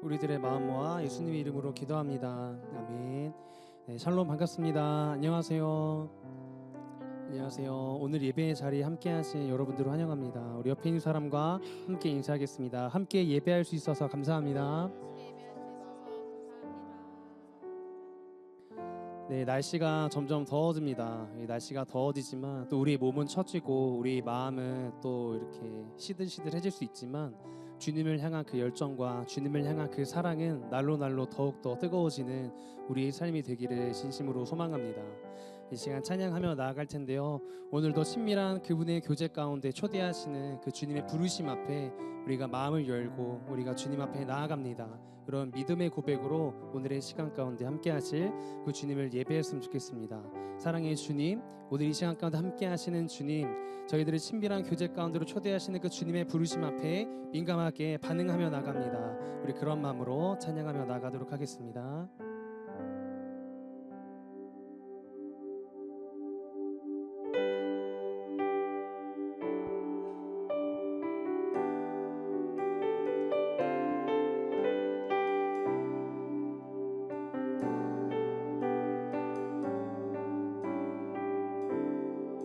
우리들의 마음 모아 예수님의 이름으로 기도합니다. 아멘. 네, 샬롬 반갑습니다. 안녕하세요. 안녕하세요. 오늘 예배의 자리에 함께하신 여러분들을 환영합니다. 우리 옆에 있는 사람과 함께 인사하겠습니다. 함께 예배할 수 있어서 감사합니다. 네, 날씨가 점점 더워집니다. 날씨가 더워지지만 또 우리 몸은 처지고 우리 마음은 또 이렇게 시들시들해질 수 있지만 주님을 향한 그 열정과 주님을 향한 그 사랑은 날로 날로 더욱더 뜨거워지는 우리의 삶이 되기를 진심으로 소망합니다. 이 시간 찬양하며 나아갈 텐데요, 오늘도 친밀한 그분의 교제 가운데 초대하시는 그 주님의 부르심 앞에 우리가 마음을 열고 우리가 주님 앞에 나아갑니다. 그런 믿음의 고백으로 오늘의 시간 가운데 함께 하실 그 주님을 예배했으면 좋겠습니다. 사랑의 주님, 오늘 이 시간 가운데 함께 하시는 주님, 저희들의 친밀한 교제 가운데로 초대하시는 그 주님의 부르심 앞에 민감하게 반응하며 나갑니다. 우리 그런 마음으로 찬양하며 나가도록 하겠습니다.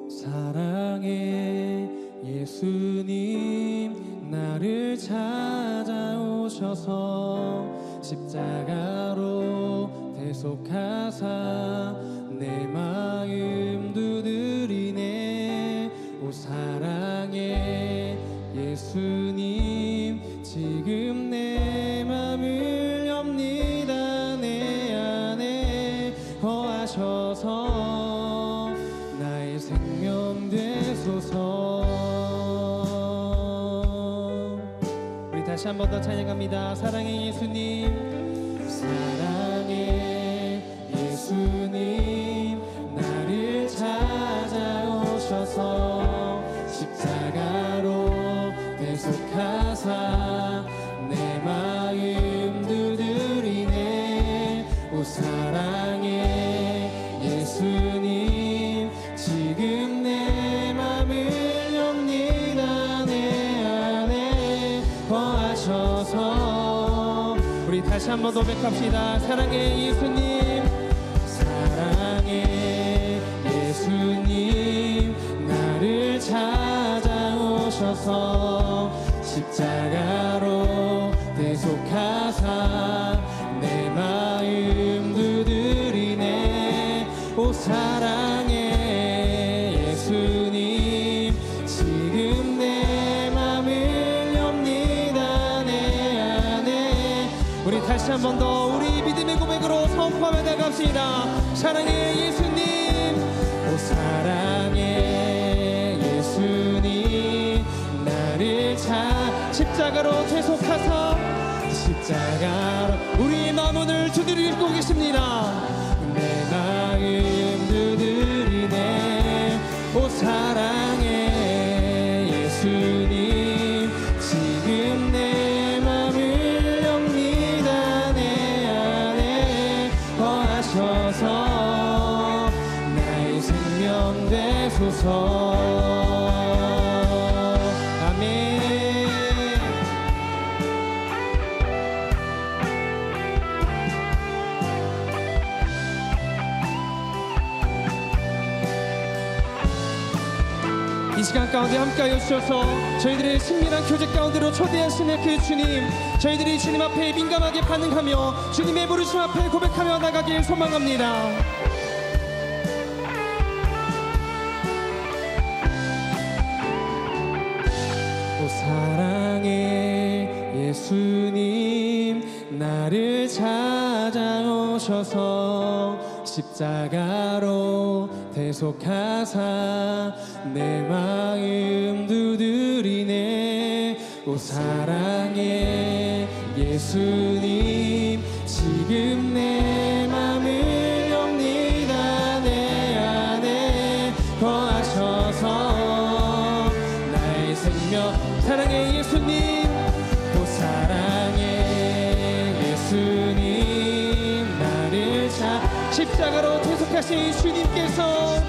사랑의 예수님, 나를 찾아오셔서 십자가로 대속하사 내 마음 두드리네. 오 사랑의 예수님, 지금 내 맘을 엽니다. 내 안에 거하셔서 나의 생명 되소서. 우리 다시 한 번 더 찬양합니다. 사랑의 예수님, 사랑의 예수님, 나를 찾아오셔서 십자가로 대속하사 내 마음 두드리네. 오 사랑의 예수님, 지금 내 맘을 엽니다. 내 안에 거하셔서. 우리 다시 한 번 고백합시다. 사랑의 예수님, 사랑의 예수님, 나를 찾아오셔서 십자가로 대속하사 내 마음 두드리네. 오 사랑의 예수님, 지금 내 맘을 엽니다. 내 안에. 우리 다시 한 번 더 우리 믿음의 고백으로 선포하며 나갑시다. 사랑의 예수님, 오 사랑의 예수님, 나를 십자가로 대속하사 십자가로 우리의 마음을 두드리고 계십니다. 내 마음 두드리네. 오 사랑의 예수님, 지금 내 맘을 엽니다. 내 안에 거하셔서 나의 생명 되소서. 이 시간 가운데 함께하여 주셔서 저희들의 친밀한 교제 가운데로 초대하시는 그 주님, 저희들이 주님 앞에 민감하게 반응하며 주님의 부르심 앞에 고백하며 나가길 소망합니다. 오 사랑의 예수님, 나를 찾아오셔서 십자가로 대속하사 내 마음 두드리네. 오 사랑의 예수님, 지금 내 맘을 엽니다. 내 안에 거하셔서 나의 생명. 사랑의 예수님, 오 사랑의 예수님, 나를 십자가로 대속하신 주님께서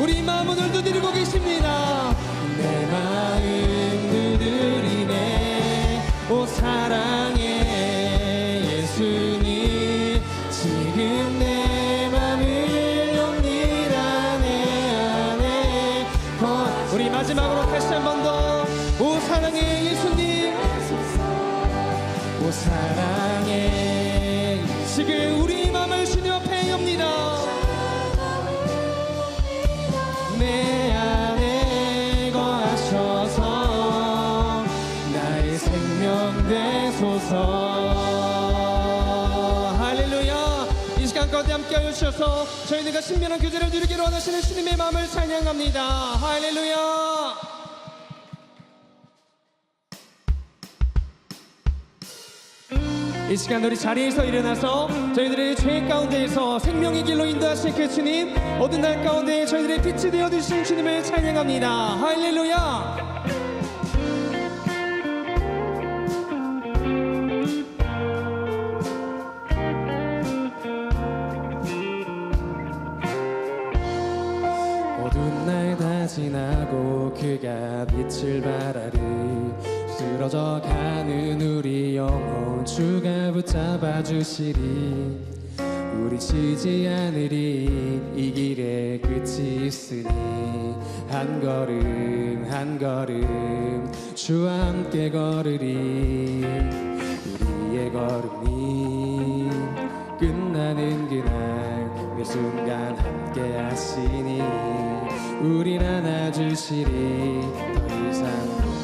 우리 마음을 두드리고 계십니다. 내 마음 두드리네. 오 사랑해 사랑해 예수님. 오 사랑해. 지금 우리 마음을 주님 앞에 엽니다. 내 안에 거하셔서 나의 생명 되소서. 할렐루야. 이 시간 가운데 함께하여 주셔서 저희들과 신비한 교제를 누리기로 원하시는 주님의 마음을 찬양합니다. 할렐루야. 이 시간 우리 자리에서 일어나서 저희들의 죄 가운데에서 생명의 길로 인도하실 그 주님, 어두운 날 가운데 저희들의 빛이 되어주신 주님을 찬양합니다. 할렐루야. 어두운 날 다 지나고 그가 빛을 발하리. 쓰러져 가는 우리 영혼 주가 붙잡아 주시리. 우리 지지 않으리. 이 길에 끝이 있으니 한 걸음 한 걸음 주와 함께 걸으리. 우리의 걸음이 끝나는 그날 그 순간 함께 하시니 우릴 안아주시리. 더 이상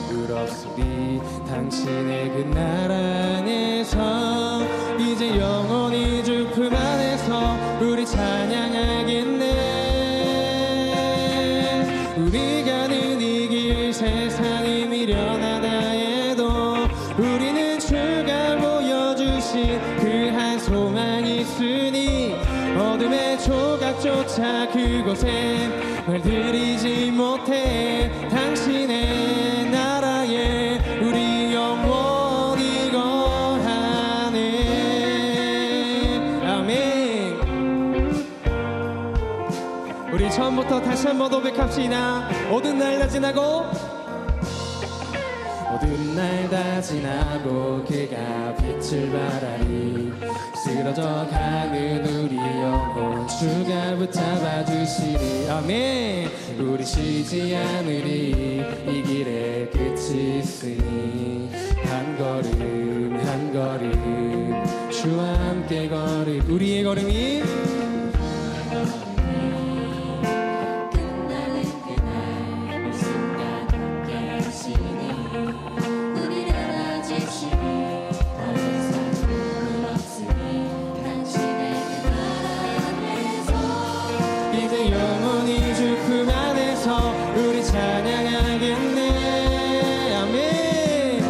부끄럽으리. 당신의 그 나라 안에서 이제 영원히 주 품 안에서 우리 찬양하겠네. 우리 가는 이 길 세상이 미련하다 해도 우리는 주가 보여주신 그 한 소망이 있으니 어둠의 조각조차 그곳에 말들이지 못해. 당신의 나라에 우리 영원히 거하네. 아멘. 우리 처음부터 다시 한번 고백합시다. 어두운 날 다 지나고 어두운 날 다 지나고 그가 빛을 발하리. 쓰러져 가는 우리 영혼 주가 붙잡아 주시리. 아멘. 우리 쉬지 않으리. 이 길에 끝이 있으니 한 걸음 한 걸음 주와 함께 걸을. 우리의 걸음이 영원히 주 품 안에서 우리 찬양하겠네. 아멘.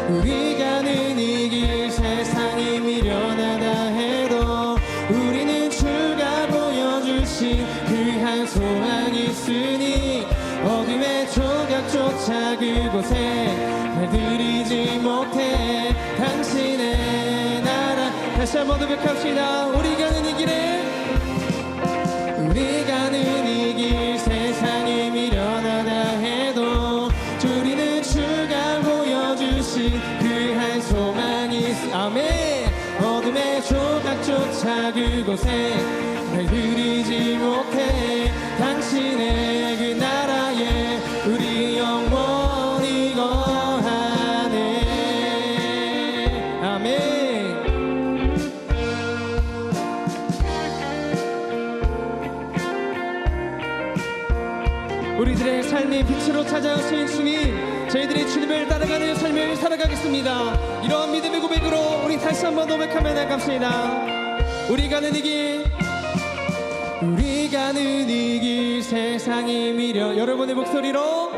우리 가는 이 길 세상이 미련하다 해도 우리는 주가 보여주신 그 한 소망이 있으니 어둠의 조각조차 그곳에 발들이지 못해. 당신의 나라. 다시 한번 고백합시다. 우리 가는 이 길에 우리 가는 이 길 세상이 미련하다 해도 우리는 주가 보여주신 그 한 소망이 있어. 아멘. 어둠의 조각조차 그곳에 발들이지 못해. 당신의 그 나라에 우리 영원히 거하네. 아멘. 우리들의 삶의 빛으로 찾아오신 주님, 저희들이 주님을 따라가는 삶을 살아가겠습니다. 이러한 믿음의 고백으로 우리 다시 한번 고백하며 나갑시다. 우리 가는 이 길, 우리 가는 이 길 세상이 미련. 여러분의 목소리로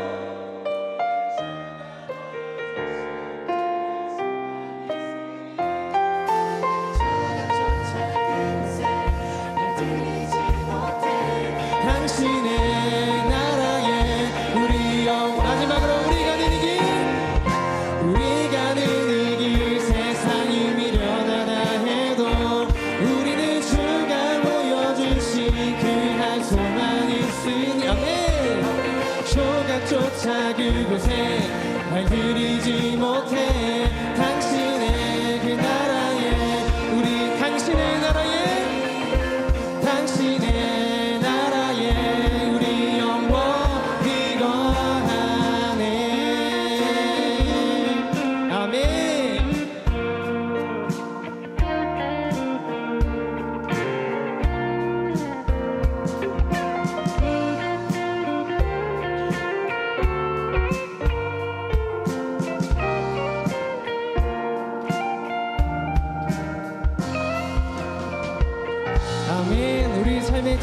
당신의 나라에 우리 영. 마지막으로 우리 가는 이 길, 우리 가는 이 길 세상이 미련하다 해도 우리는 주가 보여주신 그 한 소망이 있으니. 아멘. 조각조차 그곳에 발들이지 못해. 당신의 그 나라에 우리 당신의 나라에 당신의 우리 영원히 거하네.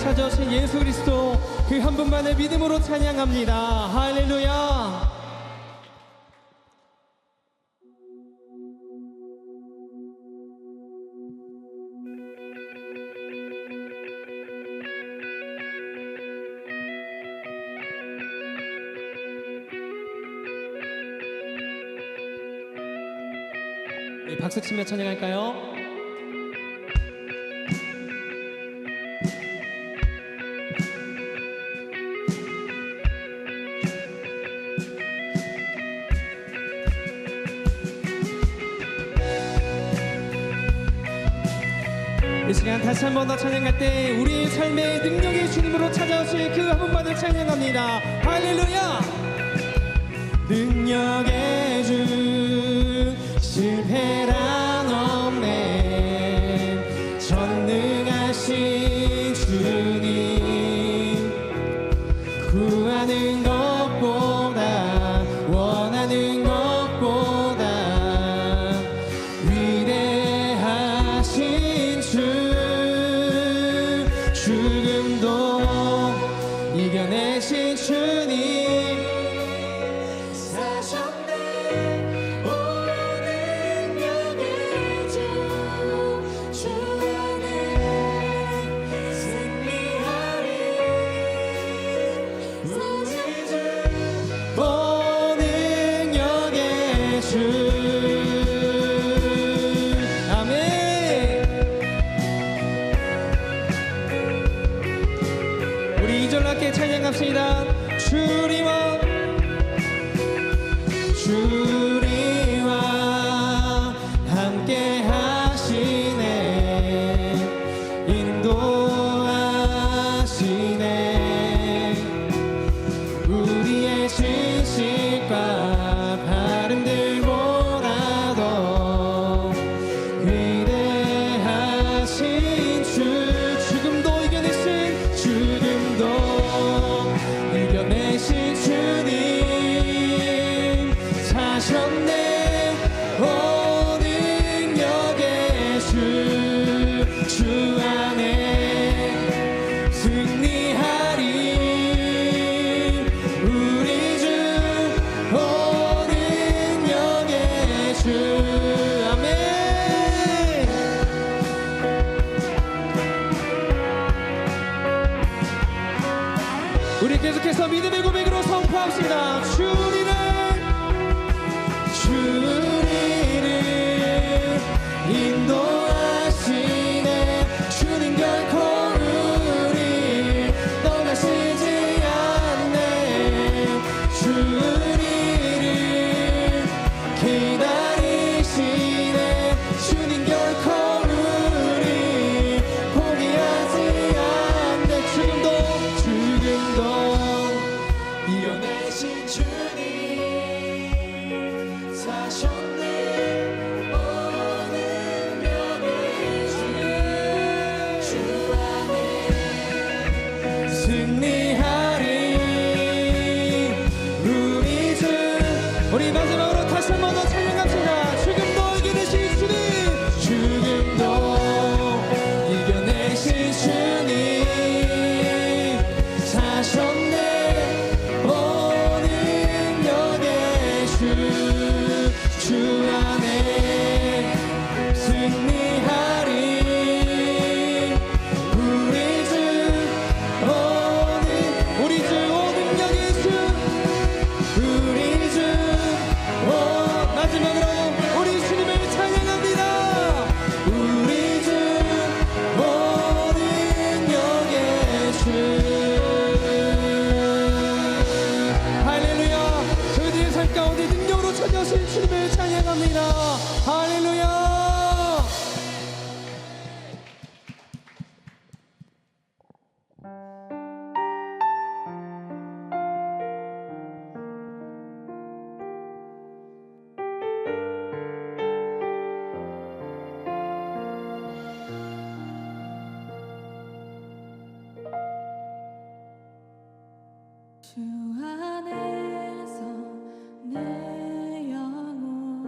찾아오신 예수 그리스도 그 한 분만을 믿음으로 찬양합니다. 할렐루야. 네, 박수 치며 찬양할까요? 이 시간 다시 한 번 더 찬양할 때 우리 삶의 능력의 주님으로 찾아오실 그 한 분만을 찬양합니다. 할렐루야. 능력의 주 실패란 없네. 전능하신 주님 구하는 것보다 원하는 것보다 위대하신 주 죽음도 이겨내신 주님 사셨네. 오 능력의 주 안에 승리하리. 우리 주 오 능력의 주 아멘. 우리 2절 함께 찬양합시다. 주리와 함께 하시네. 인도하시네. 우리의 신실과 바람들보다도 위대하신 주 죽음도 이겨내신 죽음도 이겨내신 주님 사셨네. 오 능력의 주 안에 승리하리. 우리 주 오 능력의 주 아멘. 우리 계속해서 믿음의 고백으로 선포합시다. 주리를 인도하시네. 주님 결코 우리 떠나시지 않네. 주리를 기다리시네. 주님 결코 우리 포기하지 않네. 죽음도 이겨내신 주님 사셨네. 오 능력의 주 안에 승리하리. 우리 주 우리 마지막으로 다시 한 번 더 찬양합시다. 죽음도 이겨내신 주님 죽음도 이겨내신 주님 사셨네. 오 능력의 주 안에 승리하리. 우리 주 오 능력의 주 우리 주 마지막으로 우리 주님을 찬양합니다. 우리 주 오 능력의 주 할렐루야. 저희들의 삶 가운데 능력으로 찾아오신 주님을 찬양합니다. 할렐루야. 주 안에서 내 영혼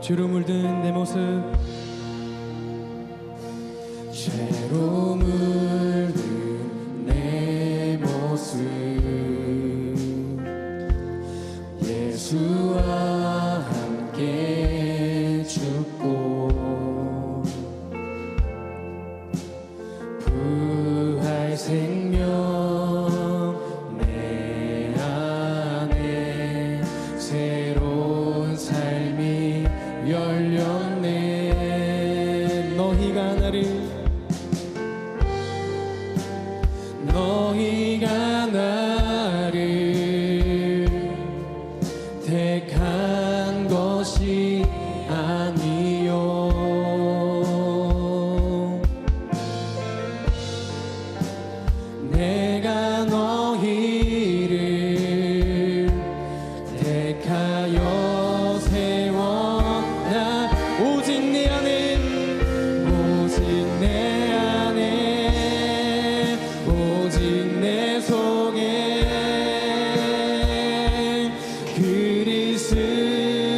죄로 물든 내 모습, 죄로 물든 내 모습, 예수와 함께 죽고 부활 생명 내 안에 새로운 삶이 열렸네. 너희가 나를 택한 것이 아니요 내가 너희를 택하여 세웠나. 오직 내 안에 오직 내 속에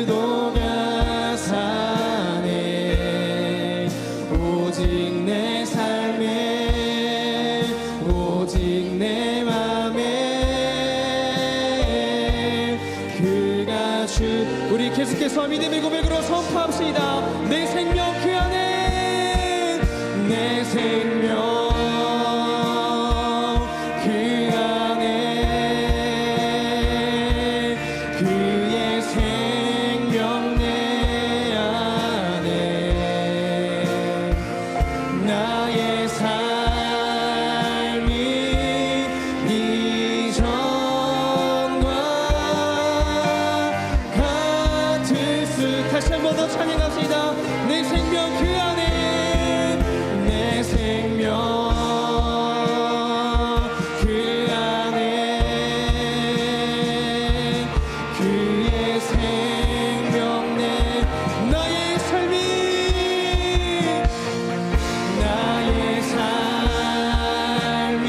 그리스도가 사네. 오직 내 삶에 오직 내 맘에 그가 주. 우리 계속해서 믿음의 고백으로 선포합시다. 내 생명 그 안에, 내 생명 그 안에 그의 생명 내 안에 나의 삶이 이전과 같을 수. 다시 한 번 더 찬양합시다. 내 생명 그 안에, 내 생명 그 안에 그의 생명 내 나의 삶이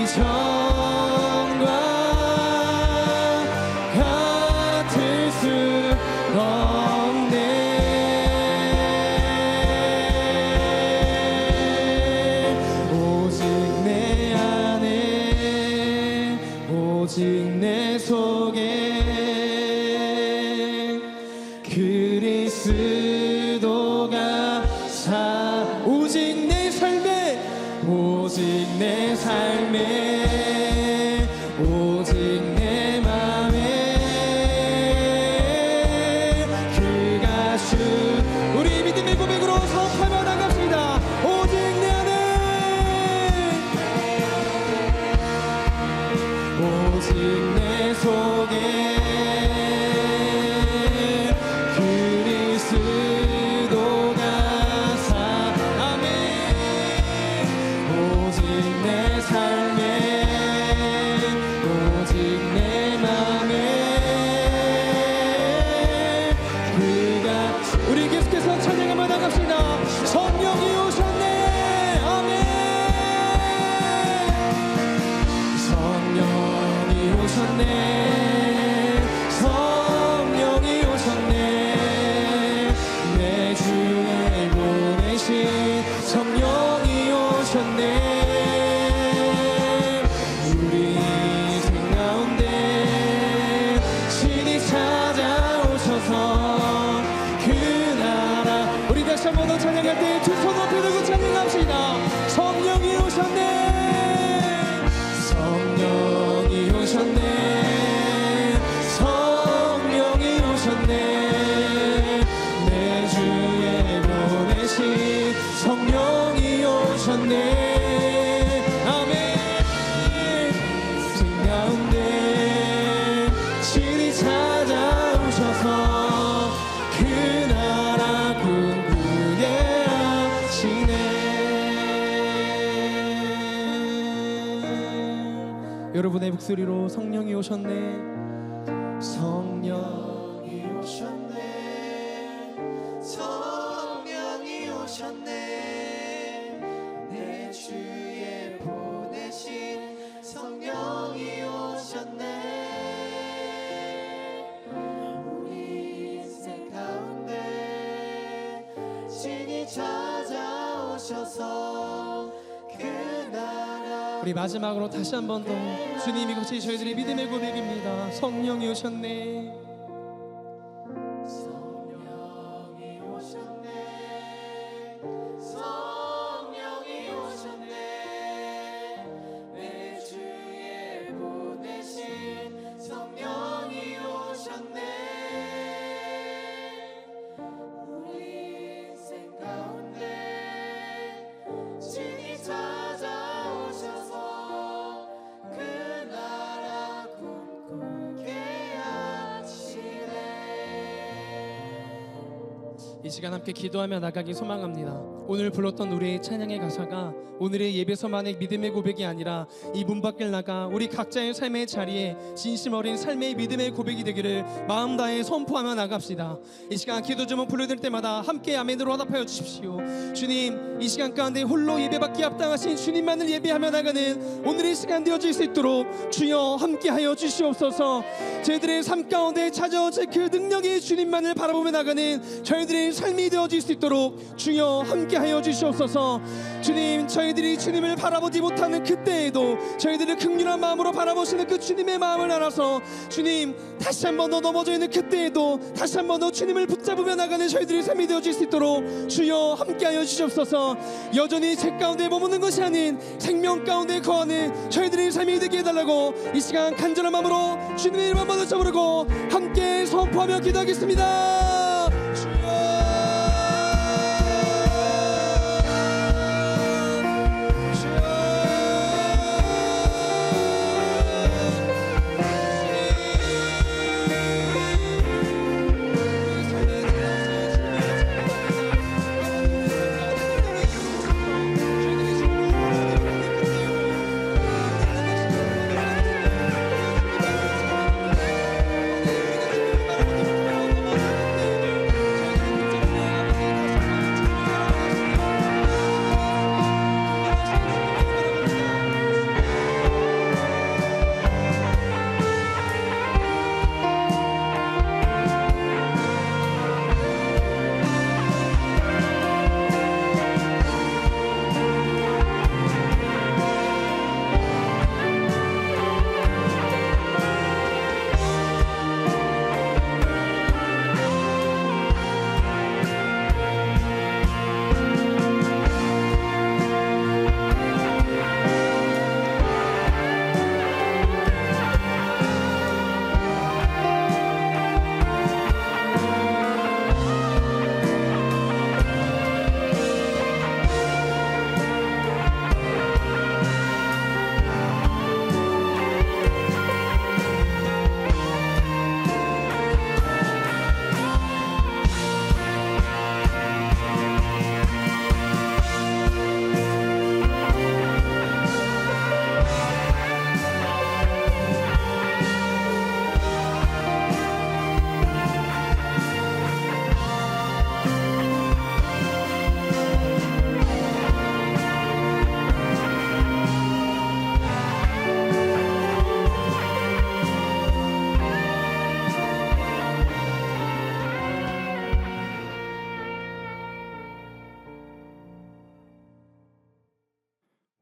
이전과 같을 수 없네. 오직 내 안에 오직 내 속에 그리스도가 오직 내 삶에 오직 내 삶에 오직 내 맘에 그가 주. 우리 믿음의 고백으로 선포하며 나갑시다. 오직 내 안에, 오직 내 속에 그리스도가 사네. 오직 내 삶에 오직 내 맘에 그가. 우리 계속해서 찬양하며 나갑시다. 성령이 오셨네. 아멘. 성령이 오셨네. 성령이 오셨네. 내 주에 보내신 성령이 오셨네. 우리 인생 가운데 신이 찾아오셔서 그 나라. 우리 다시 한 번 더 찬양할 때 두 손 높이 들고 찬양합시다. 성령이 오셨네. 성령이 오셨네. 성령이 오셨네. 내 주에 보내신 성령이 오셨네. 아멘. 인생 가운데 신이 찾아오셔서 그 나라 꿈꾸게 하시네. 여러분의 목소리로 성령이 오셨네. 성령이 오셨네. 성령이 오셨네. 내 주에 보내신 성령이 오셨네. 우리 찾아오셔서 그 나라 우리 마지막으로 다시 한 번 더 주님, 이것이 저희들의 믿음의 고백입니다. 성령이 오셨네. 성령이 오셨네 성령이 오셨네 내 주에 보내신 성령이 오셨네 우리 인생 가운데 진이 찾아오셔서 그 나라 꿈꾸게 하시네 이 시간 함께 기도하며 나가기 소망합니다. 오늘 불렀던 우리의 찬양의 가사가 오늘의 예배서만의 믿음의 고백이 아니라 이 문 밖을 나가 우리 각자의 삶의 자리에 진심 어린 삶의 믿음의 고백이 되기를 마음 다해 선포하며 나갑시다. 이 시간 기도 제목 불러드릴 때마다 함께 아멘으로 화답하여 주십시오. 주님, 이 시간 가운데 홀로 예배받기 합당하신 주님만을 예배하며 나가는 오늘의 시간 되어질 수 있도록 주여 함께하여 주시옵소서. 저희들의 삶 가운데 찾아오실 그 능력의 주님만을 바라보며 나가는 저희들의 삶이 되어질 수 있도록 주여 함께하여 주시옵소서. 주님, 저희들이 주님을 바라보지 못하는 그때에도 저희들을 긍휼한 마음으로 바라보시는 그 주님의 마음을 알아서 주님, 다시 한 번 더 넘어져 있는 그때에도 다시 한 번 더 주님을 붙잡으며 나가는 저희들의 삶이 되어질 수 있도록 주여 함께하여 주시옵소서. 여전히 죄 가운데 머무는 것이 아닌 생명 가운데 거하는 저희들의 삶이 되게 해달라고 이 시간 간절한 마음으로 주님의 이름 한번 더 부르고 함께 선포하며 기도하겠습니다. 주여,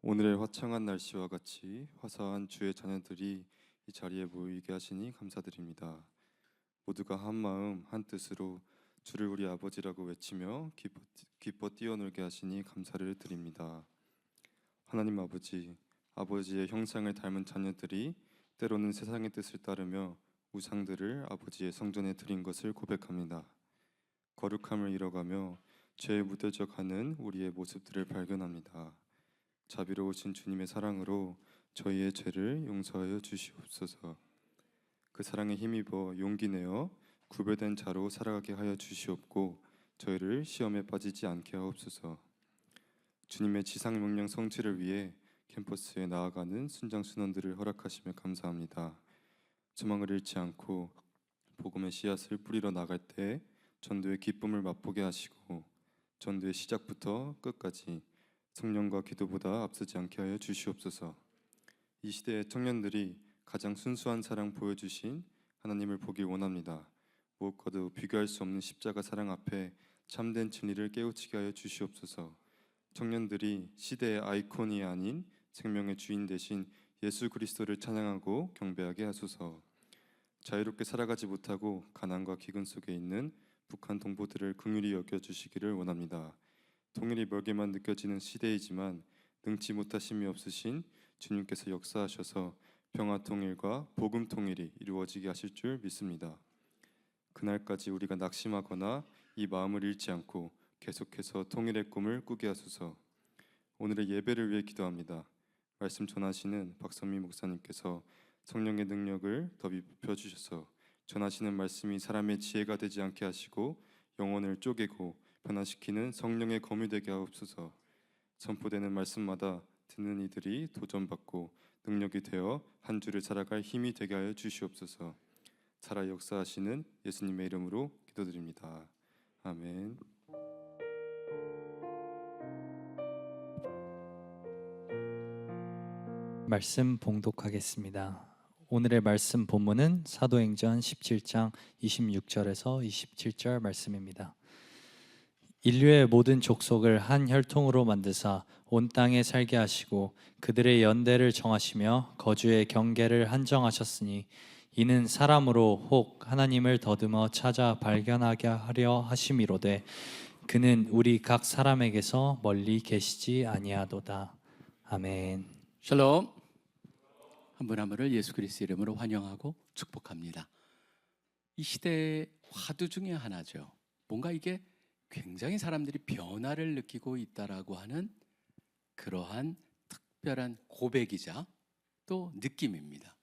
오늘의 화창한 날씨와 같이 화사한 주의 자녀들이 이 자리에 모이게 하시니 감사드립니다. 모두가 한 마음 한 뜻으로 주를 우리 아버지라고 외치며 기뻐 뛰어놀게 하시니 감사를 드립니다. 하나님 아버지, 아버지의 형상을 닮은 자녀들이 때로는 세상의 뜻을 따르며 우상들을 아버지의 성전에 드린 것을 고백합니다. 거룩함을 잃어가며 죄에 무뎌져 가는 우리의 모습들을 발견합니다. 자비로우신 주님의 사랑으로 저희의 죄를 용서하여 주시옵소서. 그 사랑에 힘입어 용기 내어 구별된 자로 살아가게 하여 주시옵고 저희를 시험에 빠지지 않게 하옵소서. 주님의 지상 명령 성취를 위해 캠퍼스에 나아가는 순장 순원들을 허락하시며 감사합니다. 소망을 잃지 않고 복음의 씨앗을 뿌리러 나갈 때 전도의 기쁨을 맛보게 하시고 전도의 시작부터 끝까지 성령과 기도보다 앞서지 않게 하여 주시옵소서. 이 시대의 청년들이 가장 순수한 사랑 보여주신 하나님을 보길 원합니다. 무엇과도 비교할 수 없는 십자가 사랑 앞에 참된 진리를 깨우치게 하여 주시옵소서. 청년들이 시대의 아이콘이 아닌 생명의 주인 되신 예수 그리스도를 찬양하고 경배하게 하소서. 자유롭게 살아가지 못하고 가난과 기근 속에 있는 북한 동포들을 긍휼히 여겨주시기를 원합니다. 통일이 멀게만 느껴지는 시대이지만 능치 못하심이 없으신 주님께서 역사하셔서 평화 통일과 복음 통일이 이루어지게 하실 줄 믿습니다. 그날까지 우리가 낙심하거나 이 마음을 잃지 않고 계속해서 통일의 꿈을 꾸게 하소서. 오늘의 예배를 위해 기도합니다. 말씀 전하시는 박선미 목사님께서 성령의 능력을 더 입혀 주셔서 전하시는 말씀이 사람의 지혜가 되지 않게 하시고 영혼을 쪼개고 변화시키는 성령의 검이 되게 하옵소서. 선포되는 말씀마다 듣는 이들이 도전받고 능력이 되어 한 주를 살아갈 힘이 되게 하여 주시옵소서. 살아 역사하시는 예수님의 이름으로 기도드립니다. 아멘. 말씀 봉독하겠습니다. 오늘의 말씀 본문은 사도행전 17장 26절에서 27절 말씀입니다. 인류의 모든 족속을 한 혈통으로 만드사 온 땅에 살게 하시고 그들의 연대를 정하시며 거주의 경계를 한정하셨으니 이는 사람으로 혹 하나님을 더듬어 찾아 발견하게 하려 하심이로되 그는 우리 각 사람에게서 멀리 계시지 아니하도다. 아멘. 샬롬. 한 분 한 분을 예수 그리스도 이름으로 환영하고 축복합니다. 이 시대의 화두 중에 하나죠. 뭔가 이게 굉장히 사람들이 변화를 느끼고 있다라고 하는 그러한 특별한 고백이자 또 느낌입니다.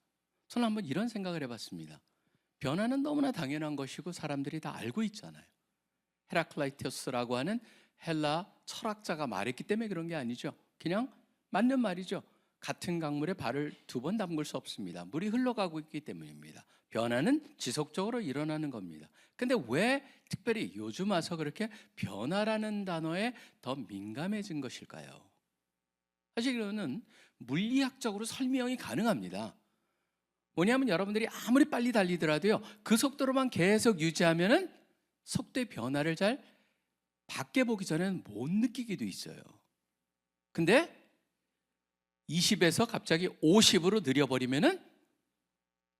저는 한번 이런 생각을 해봤습니다. 변화는 너무나 당연한 것이고 사람들이 다 알고 있잖아요. 헤라클라이토스라고 하는 헬라 철학자가 말했기 때문에 그런 게 아니죠. 그냥 맞는 말이죠. 같은 강물에 발을 2번 담글 수 없습니다. 물이 흘러가고 있기 때문입니다. 변화는 지속적으로 일어나는 겁니다. 근데 왜 특별히 요즘 와서 그렇게 변화라는 단어에 더 민감해진 것일까요? 사실 이거는 물리학적으로 설명이 가능합니다. 뭐냐면 여러분들이 아무리 빨리 달리더라도요, 그 속도로만 계속 유지하면은 속도의 변화를 잘 밖에 보기 전에는 못 느끼기도 있어요. 근데 20에서 갑자기 50으로 느려버리면은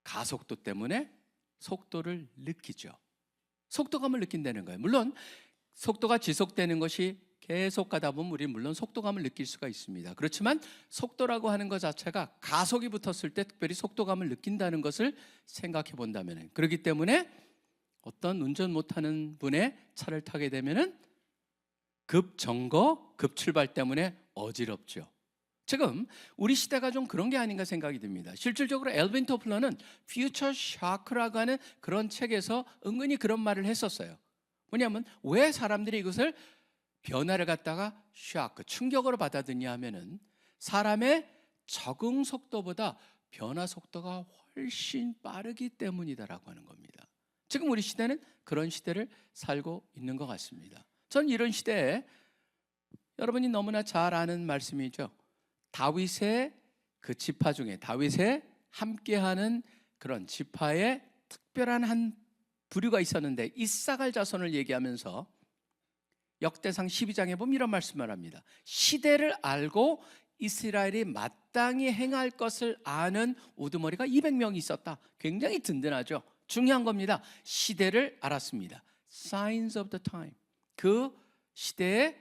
가속도 때문에 속도를 느끼죠. 속도감을 느낀다는 거예요. 물론 속도가 지속되는 것이 계속 가다 보면 우리는 물론 속도감을 느낄 수가 있습니다. 그렇지만 속도라고 하는 것 자체가 가속이 붙었을 때 특별히 속도감을 느낀다는 것을 생각해 본다면, 그렇기 때문에 어떤 운전 못하는 분의 차를 타게 되면은 급 정거, 급 출발 때문에 어지럽죠. 지금 우리 시대가 좀 그런 게 아닌가 생각이 듭니다. 실질적으로 엘빈 토플러는 퓨처 샤크라고 하는 그런 책에서 은근히 그런 말을 했었어요. 뭐냐면 왜 사람들이 이것을 변화를 갖다가 샤크, 충격으로 받아들이냐 하면은 사람의 적응 속도보다 변화 속도가 훨씬 빠르기 때문이다라고 하는 겁니다. 지금 우리 시대는 그런 시대를 살고 있는 것 같습니다. 전 이런 시대에 여러분이 너무나 잘 아는 말씀이죠. 다윗의 그 지파 중에 다윗의 함께하는 그런 지파의 특별한 한 부류가 있었는데 이사갈 자손을 얘기하면서 역대상 12장에 보면 이런 말씀을 합니다. 시대를 알고 이스라엘이 마땅히 행할 것을 아는 우두머리가 200명이 있었다. 굉장히 든든하죠. 중요한 겁니다. 시대를 알았습니다. Signs of the time. 그 시대의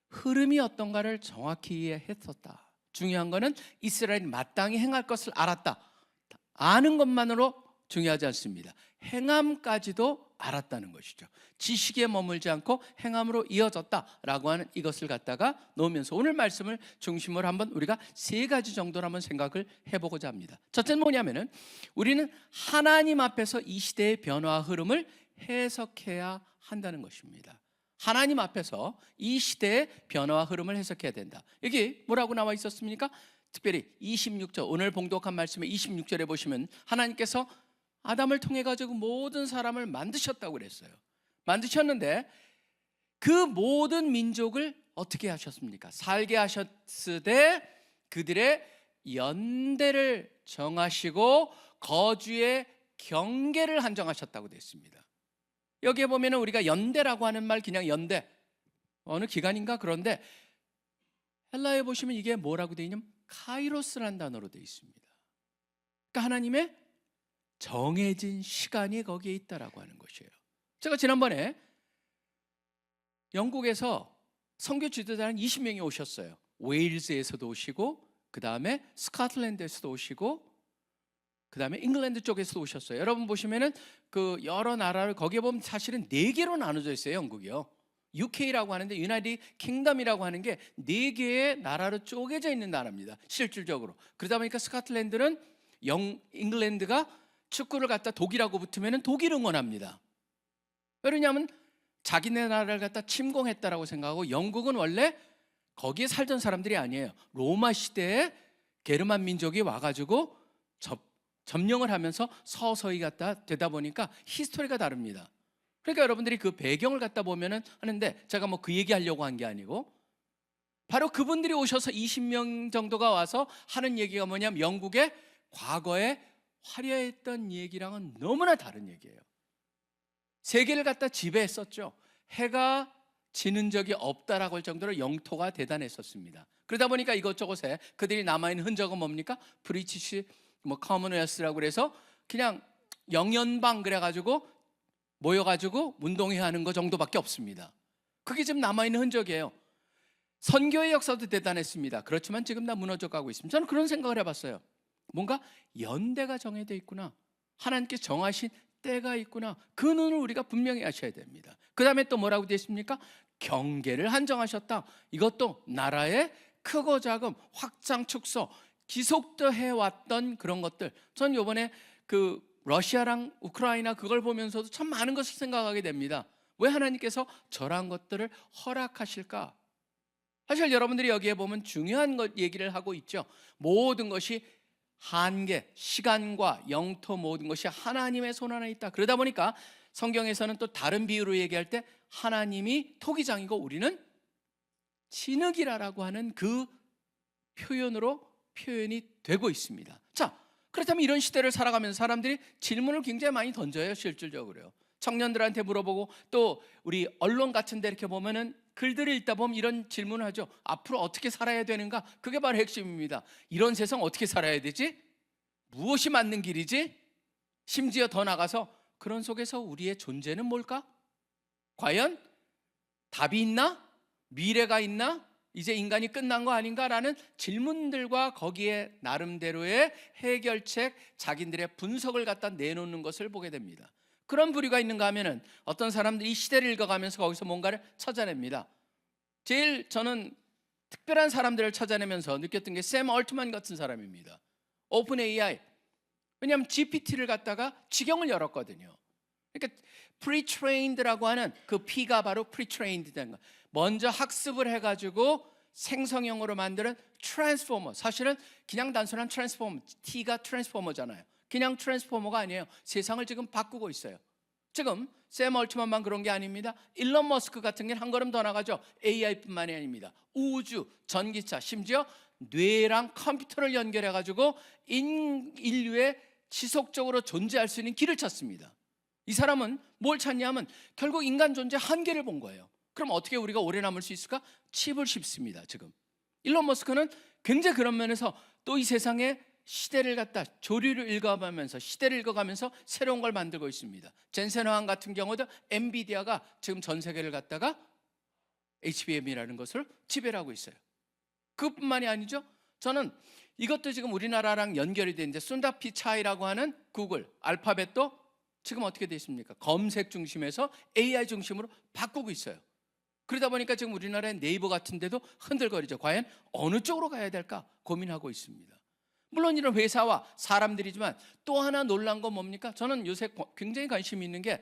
흐름이 어떤가를 정확히 이해했었다. 중요한 거는 이스라엘이 마땅히 행할 것을 알았다. 아는 것만으로 중요하지 않습니다. 행함까지도 알았다는 것이죠. 지식에 머물지 않고 행함으로 이어졌다라고 하는 이것을 갖다가 놓으면서 오늘 말씀을 중심으로 한번 우리가 3가지 정도로 한번 생각을 해보고자 합니다. 첫째는 뭐냐면은 우리는 하나님 앞에서 이 시대의 변화 흐름을 해석해야 한다는 것입니다. 하나님 앞에서 이 시대의 변화와 흐름을 해석해야 된다. 여기 뭐라고 나와 있었습니까? 특별히 26절, 오늘 봉독한 말씀의 26절에 보시면 하나님께서 아담을 통해 가지고 모든 사람을 만드셨다고 그랬어요. 만드셨는데 그 모든 민족을 어떻게 하셨습니까? 살게 하셨으되 그들의 연대를 정하시고 거주의 경계를 한정하셨다고 됐습니다. 여기에 보면 우리가 연대라고 하는 말, 그냥 연대 어느 기간인가, 그런데 헬라어에 보시면 이게 뭐라고 되어 있냐면 카이로스라는 단어로 되어 있습니다. 그러니까 하나님의 정해진 시간이 거기에 있다라고 하는 것이에요. 제가 지난번에 영국에서 선교 지도자는 20명이 오셨어요. 웨일즈에서도 오시고, 그 다음에 스코틀랜드에서도 오시고, 그 다음에 잉글랜드 쪽에서도 오셨어요. 여러분 보시면은 그 여러 나라를 거기에 보면 사실은 4개로 나눠져 있어요. 영국이요. UK라고 하는데 유나이티드 킹덤이라고 하는 게 4개의 나라로 쪼개져 있는 나라입니다. 실질적으로. 그러다 보니까 스코틀랜드는 잉글랜드가 축구를 갖다 독일하고 붙으면 독일 응원합니다. 왜냐하면 자기네 나라를 갖다 침공했다라고 생각하고, 영국은 원래 거기에 살던 사람들이 아니에요. 로마 시대에 게르만 민족이 와가지고 점령을 하면서 서서히 갖다 되다 보니까 히스토리가 다릅니다. 그러니까 여러분들이 그 배경을 갖다 보면은 하는데, 제가 뭐 그 얘기하려고 한 게 아니고, 바로 그분들이 오셔서 20명 정도가 와서 하는 얘기가 뭐냐면 영국의 과거에 화려했던 얘기랑은 너무나 다른 얘기예요. 세계를 갖다 지배했었죠. 해가 지는 적이 없다라고 할 정도로 영토가 대단했었습니다. 그러다 보니까 이것저것에 그들이 남아있는 흔적은 뭡니까? 브리티시 커먼웰스라고 그래서 그냥 영연방 그래가지고 모여가지고 운동회하는 거 정도밖에 없습니다. 그게 지금 남아있는 흔적이에요. 선교의 역사도 대단했습니다. 그렇지만 지금 다 무너져 가고 있습니다. 저는 그런 생각을 해봤어요. 뭔가 연대가 정해져 있구나, 하나님께 정하신 때가 있구나, 그 눈을 우리가 분명히 하셔야 됩니다. 그 다음에 또 뭐라고 되어 있습니까? 경계를 한정하셨다. 이것도 나라의 크고 작은 확장 축소, 지속도 해왔던 그런 것들. 전 이번에 그 러시아랑 우크라이나 그걸 보면서도 참 많은 것을 생각하게 됩니다. 왜 하나님께서 저러한 것들을 허락하실까? 사실 여러분들이 여기에 보면 중요한 것 얘기를 하고 있죠. 모든 것이 한계, 시간과 영토 모든 것이 하나님의 손 안에 있다. 그러다 보니까 성경에서는 또 다른 비유로 얘기할 때 하나님이 토기장이고 우리는 진흙이라고 하는 그 표현이 되고 있습니다. 자, 그렇다면 이런 시대를 살아가면서 사람들이 질문을 굉장히 많이 던져요. 실질적으로요. 청년들한테 물어보고, 또 우리 언론 같은 데 이렇게 보면은 글들을 읽다 보면 이런 질문을 하죠. 앞으로 어떻게 살아야 되는가? 그게 바로 핵심입니다. 이런 세상 어떻게 살아야 되지? 무엇이 맞는 길이지? 심지어 더 나가서 그런 속에서 우리의 존재는 뭘까? 과연 답이 있나? 미래가 있나? 이제 인간이 끝난 거 아닌가라는 질문들과 거기에 나름대로의 해결책, 자기들의 분석을 갖다 내놓는 것을 보게 됩니다. 그런 부류가 있는가 하면은 어떤 사람들이 이 시대를 읽어가면서 거기서 뭔가를 찾아냅니다. 제일 저는 특별한 사람들을 찾아내면서 느꼈던 게 샘 얼트만 같은 사람입니다. 오픈 AI. 왜냐하면 GPT를 갖다가 직영을 열었거든요. 그러니까 pre-trained라고 하는 그 P가 바로 pre-trained 된 거. 먼저 학습을 해가지고 생성형으로 만드는 트랜스포머. 사실은 그냥 단순한 트랜스포머, T가 트랜스포머잖아요. 그냥 트랜스포머가 아니에요. 세상을 지금 바꾸고 있어요. 지금 샘 얼트만만 그런 게 아닙니다. 일론 머스크 같은 경우는 한 걸음 더 나가죠. AI뿐만이 아닙니다. 우주, 전기차, 심지어 뇌랑 컴퓨터를 연결해가지고 인류에 지속적으로 존재할 수 있는 길을 찾습니다. 이 사람은 뭘 찾냐면 결국 인간 존재 한계를 본 거예요. 그럼 어떻게 우리가 오래 남을 수 있을까? 칩을 씹습니다. 지금 일론 머스크는 굉장히 그런 면에서 또 이 세상에 시대를 갖다 조류를 읽어가면서 시대를 읽어가면서 새로운 걸 만들고 있습니다. 젠센 황 같은 경우도 엔비디아가 지금 전 세계를 갖다가 HBM이라는 것을 지배를 하고 있어요. 그뿐만이 아니죠. 저는 이것도 지금 우리나라랑 연결이 되는데 순다 피차이라고 하는 구글 알파벳도 지금 어떻게 되어 있습니까? 검색 중심에서 AI 중심으로 바꾸고 있어요. 그러다 보니까 지금 우리나라의 네이버 같은 데도 흔들거리죠. 과연 어느 쪽으로 가야 될까 고민하고 있습니다. 물론 이런 회사와 사람들이지만 또 하나 놀란 건 뭡니까? 저는 요새 굉장히 관심이 있는 게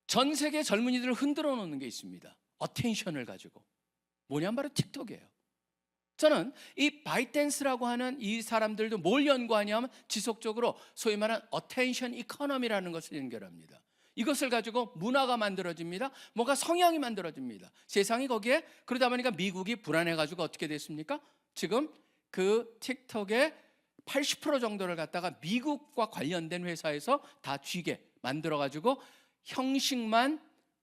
전 세계 젊은이들을 흔들어 놓는 게 있습니다. 어텐션을 가지고. 뭐냐면 바로 틱톡이에요. 저는 이 바이댄스라고 하는 이 사람들도 뭘 연구하냐면 지속적으로 소위 말하는 어텐션 이코노미라는 것을 연결합니다. 이것을 가지고 문화가 만들어집니다. 뭔가 성향이 만들어집니다. 세상이 거기에 그러다 보니까 미국이 불안해가지고 어떻게 됐습니까? 지금 그 틱톡의 80% 정도를 갖다가 미국과 관련된 회사에서 다 쥐게 만들어가지고 형식만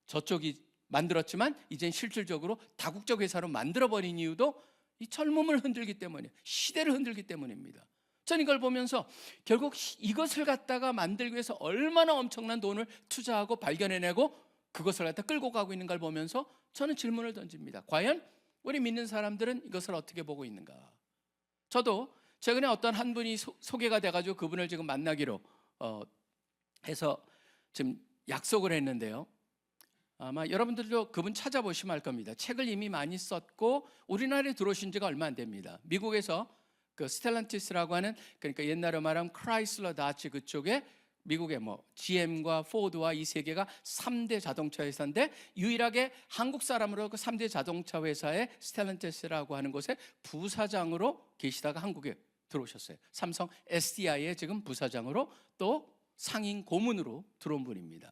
저쪽이 만들었지만 이젠 실질적으로 다국적 회사로 만들어버린 이유도 이 젊음을 흔들기 때문에, 시대를 흔들기 때문입니다. 저는 이걸 보면서 결국 이것을 갖다가 만들기 위해서 얼마나 엄청난 돈을 투자하고 발견해내고 그것을 갖다 끌고 가고 있는 걸 보면서 저는 질문을 던집니다. 과연 우리 믿는 사람들은 이것을 어떻게 보고 있는가? 저도 최근에 어떤 한 분이 소개가 돼가지고 그분을 지금 만나기로 해서 지금 약속을 했는데요. 아마 여러분들도 그분 찾아보시면 알 겁니다. 책을 이미 많이 썼고 우리나라에 들어오신 지가 얼마 안 됩니다. 미국에서 그 스텔란티스라고 하는, 그러니까 옛날에 말하면 크라이슬러 다치 그쪽에 미국의 뭐 GM과 포드와 이 세 개가 3대 자동차 회사인데 유일하게 한국 사람으로 그 3대 자동차 회사의 스텔란티스라고 하는 곳에 부사장으로 계시다가 한국에 들어오셨어요. 삼성 SDI의 지금 부사장으로 또 상임 고문으로 들어온 분입니다.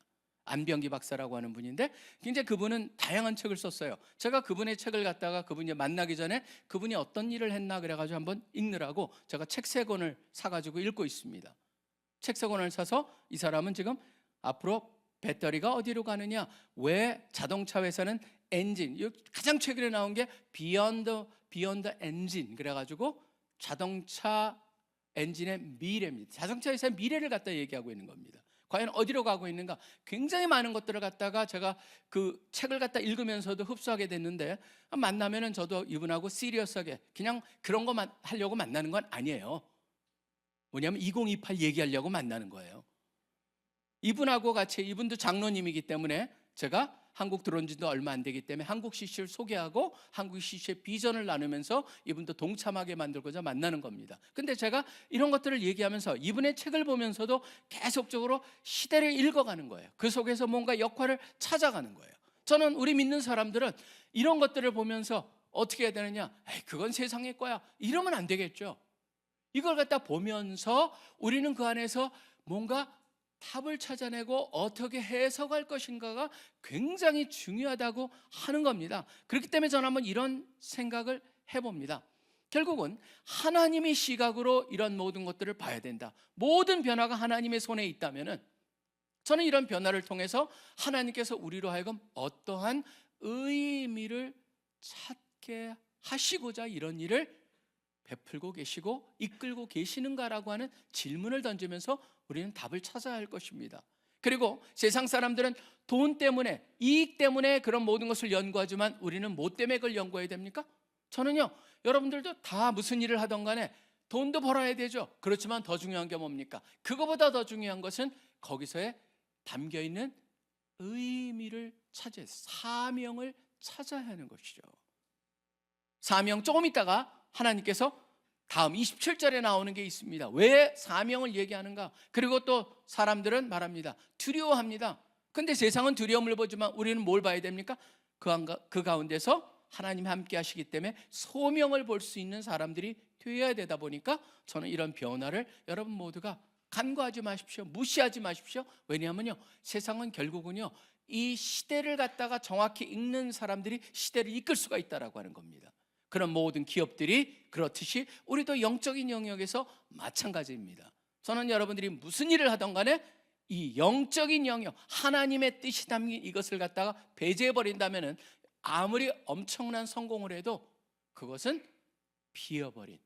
안병기 박사라고 하는 분인데 굉장히 그분은 다양한 책을 썼어요. 제가 그분의 책을 갖다가 그분이 만나기 전에 그분이 어떤 일을 했나 그래가지고 한번 읽느라고 제가 책 3권을 사가지고 읽고 있습니다. 책 3권을 사서 이 사람은 지금 앞으로 배터리가 어디로 가느냐, 왜 자동차 회사는 엔진, 가장 최근에 나온 게 Beyond Engine 그래가지고 자동차 엔진의 미래입니다. 자동차 회사의 미래를 갖다 얘기하고 있는 겁니다. 과연 어디로 가고 있는가? 굉장히 많은 것들을 갖다가 제가 그 책을 갖다 읽으면서도 흡수하게 됐는데, 만나면은 저도 이분하고 시리어스하게 그냥 그런 거 하려고 만나는 건 아니에요. 뭐냐면 2028 얘기하려고 만나는 거예요. 이분하고 같이, 이분도 장로님이기 때문에 제가 한국 들어온 지도 얼마 안 되기 때문에 한국 CC를 소개하고 한국 CC의 비전을 나누면서 이분도 동참하게 만들고자 만나는 겁니다. 근데 제가 이런 것들을 얘기하면서 이분의 책을 보면서도 계속적으로 시대를 읽어가는 거예요. 그 속에서 뭔가 역할을 찾아가는 거예요. 저는 우리 믿는 사람들은 이런 것들을 보면서 어떻게 해야 되느냐, 그건 세상의 거야, 이러면 안 되겠죠. 이걸 갖다 보면서 우리는 그 안에서 뭔가 답을 찾아내고 어떻게 해석할 것인가가 굉장히 중요하다고 하는 겁니다. 그렇기 때문에 저는 한번 이런 생각을 해봅니다. 결국은 하나님의 시각으로 이런 모든 것들을 봐야 된다. 모든 변화가 하나님의 손에 있다면은 저는 이런 변화를 통해서 하나님께서 우리로 하여금 어떠한 의미를 찾게 하시고자 이런 일을 베풀고 계시고 이끌고 계시는가라고 하는 질문을 던지면서 우리는 답을 찾아야 할 것입니다. 그리고 세상 사람들은 돈 때문에, 이익 때문에 그런 모든 것을 연구하지만 우리는 뭐 때문에 그걸 연구해야 됩니까? 저는요, 여러분들도 다 무슨 일을 하던 간에 돈도 벌어야 되죠. 그렇지만 더 중요한 게 뭡니까? 그거보다 더 중요한 것은 거기서에 담겨있는 의미를 찾아야, 사명을 찾아야 하는 것이죠. 사명, 조금 있다가 하나님께서 다음 27절에 나오는 게 있습니다. 왜 사명을 얘기하는가? 그리고 또 사람들은 말합니다. 두려워합니다. 근데 세상은 두려움을 보지만 우리는 뭘 봐야 됩니까? 그 가운데서 하나님이 함께 하시기 때문에 소명을 볼 수 있는 사람들이 되어야 되다 보니까 저는 이런 변화를 여러분 모두가 간과하지 마십시오. 무시하지 마십시오. 왜냐하면요, 세상은 결국은요, 이 시대를 갖다가 정확히 읽는 사람들이 시대를 이끌 수가 있다라고 하는 겁니다. 그런 모든 기업들이 그렇듯이 우리도 영적인 영역에서 마찬가지입니다. 저는 여러분들이 무슨 일을 하던 간에 이 영적인 영역, 하나님의 뜻이 담긴 이것을 갖다가 배제해버린다면 아무리 엄청난 성공을 해도 그것은 비어버린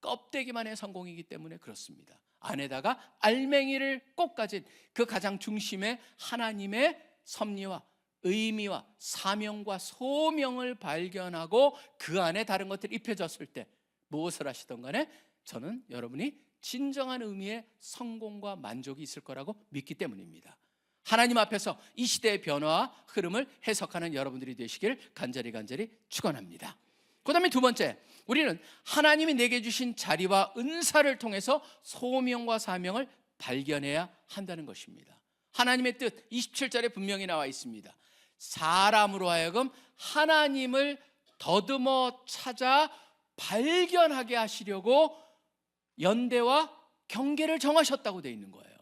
껍데기만의 성공이기 때문에 그렇습니다. 안에다가 알맹이를 꼭 가진 그 가장 중심에 하나님의 섭리와 의미와 사명과 소명을 발견하고 그 안에 다른 것들이 입혀졌을 때 무엇을 하시던 간에 저는 여러분이 진정한 의미의 성공과 만족이 있을 거라고 믿기 때문입니다. 하나님 앞에서 이 시대의 변화와 흐름을 해석하는 여러분들이 되시길 간절히 축원합니다. 그 다음에 두 번째, 우리는 하나님이 내게 주신 자리와 은사를 통해서 소명과 사명을 발견해야 한다는 것입니다. 하나님의 뜻 27절에 분명히 나와 있습니다. 사람으로 하여금 하나님을 더듬어 찾아 발견하게 하시려고 연대와 경계를 정하셨다고 되어 있는 거예요.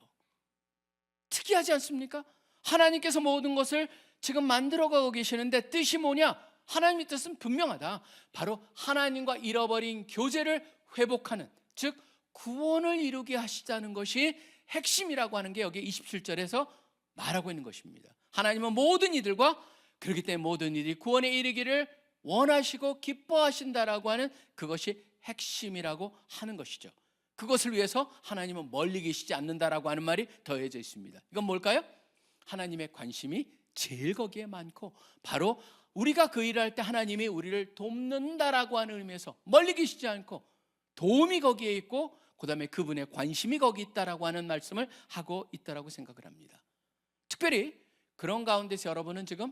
특이하지 않습니까? 하나님께서 모든 것을 지금 만들어가고 계시는데 뜻이 뭐냐? 하나님의 뜻은 분명하다. 바로 하나님과 잃어버린 교제를 회복하는, 즉 구원을 이루게 하시자는 것이 핵심이라고 하는 게 여기 27절에서 말하고 있는 것입니다. 하나님은 모든 이들과, 그렇기 때문에 모든 이들이 구원에 이르기를 원하시고 기뻐하신다라고 하는 그것이 핵심이라고 하는 것이죠. 그것을 위해서 하나님은 멀리 계시지 않는다라고 하는 말이 더해져 있습니다. 이건 뭘까요? 하나님의 관심이 제일 거기에 많고, 바로 우리가 그 일을 할 때 하나님이 우리를 돕는다라고 하는 의미에서 멀리 계시지 않고 도움이 거기에 있고, 그 다음에 그분의 관심이 거기 있다라고 하는 말씀을 하고 있다라고 생각을 합니다. 특별히 그런 가운데서 여러분은 지금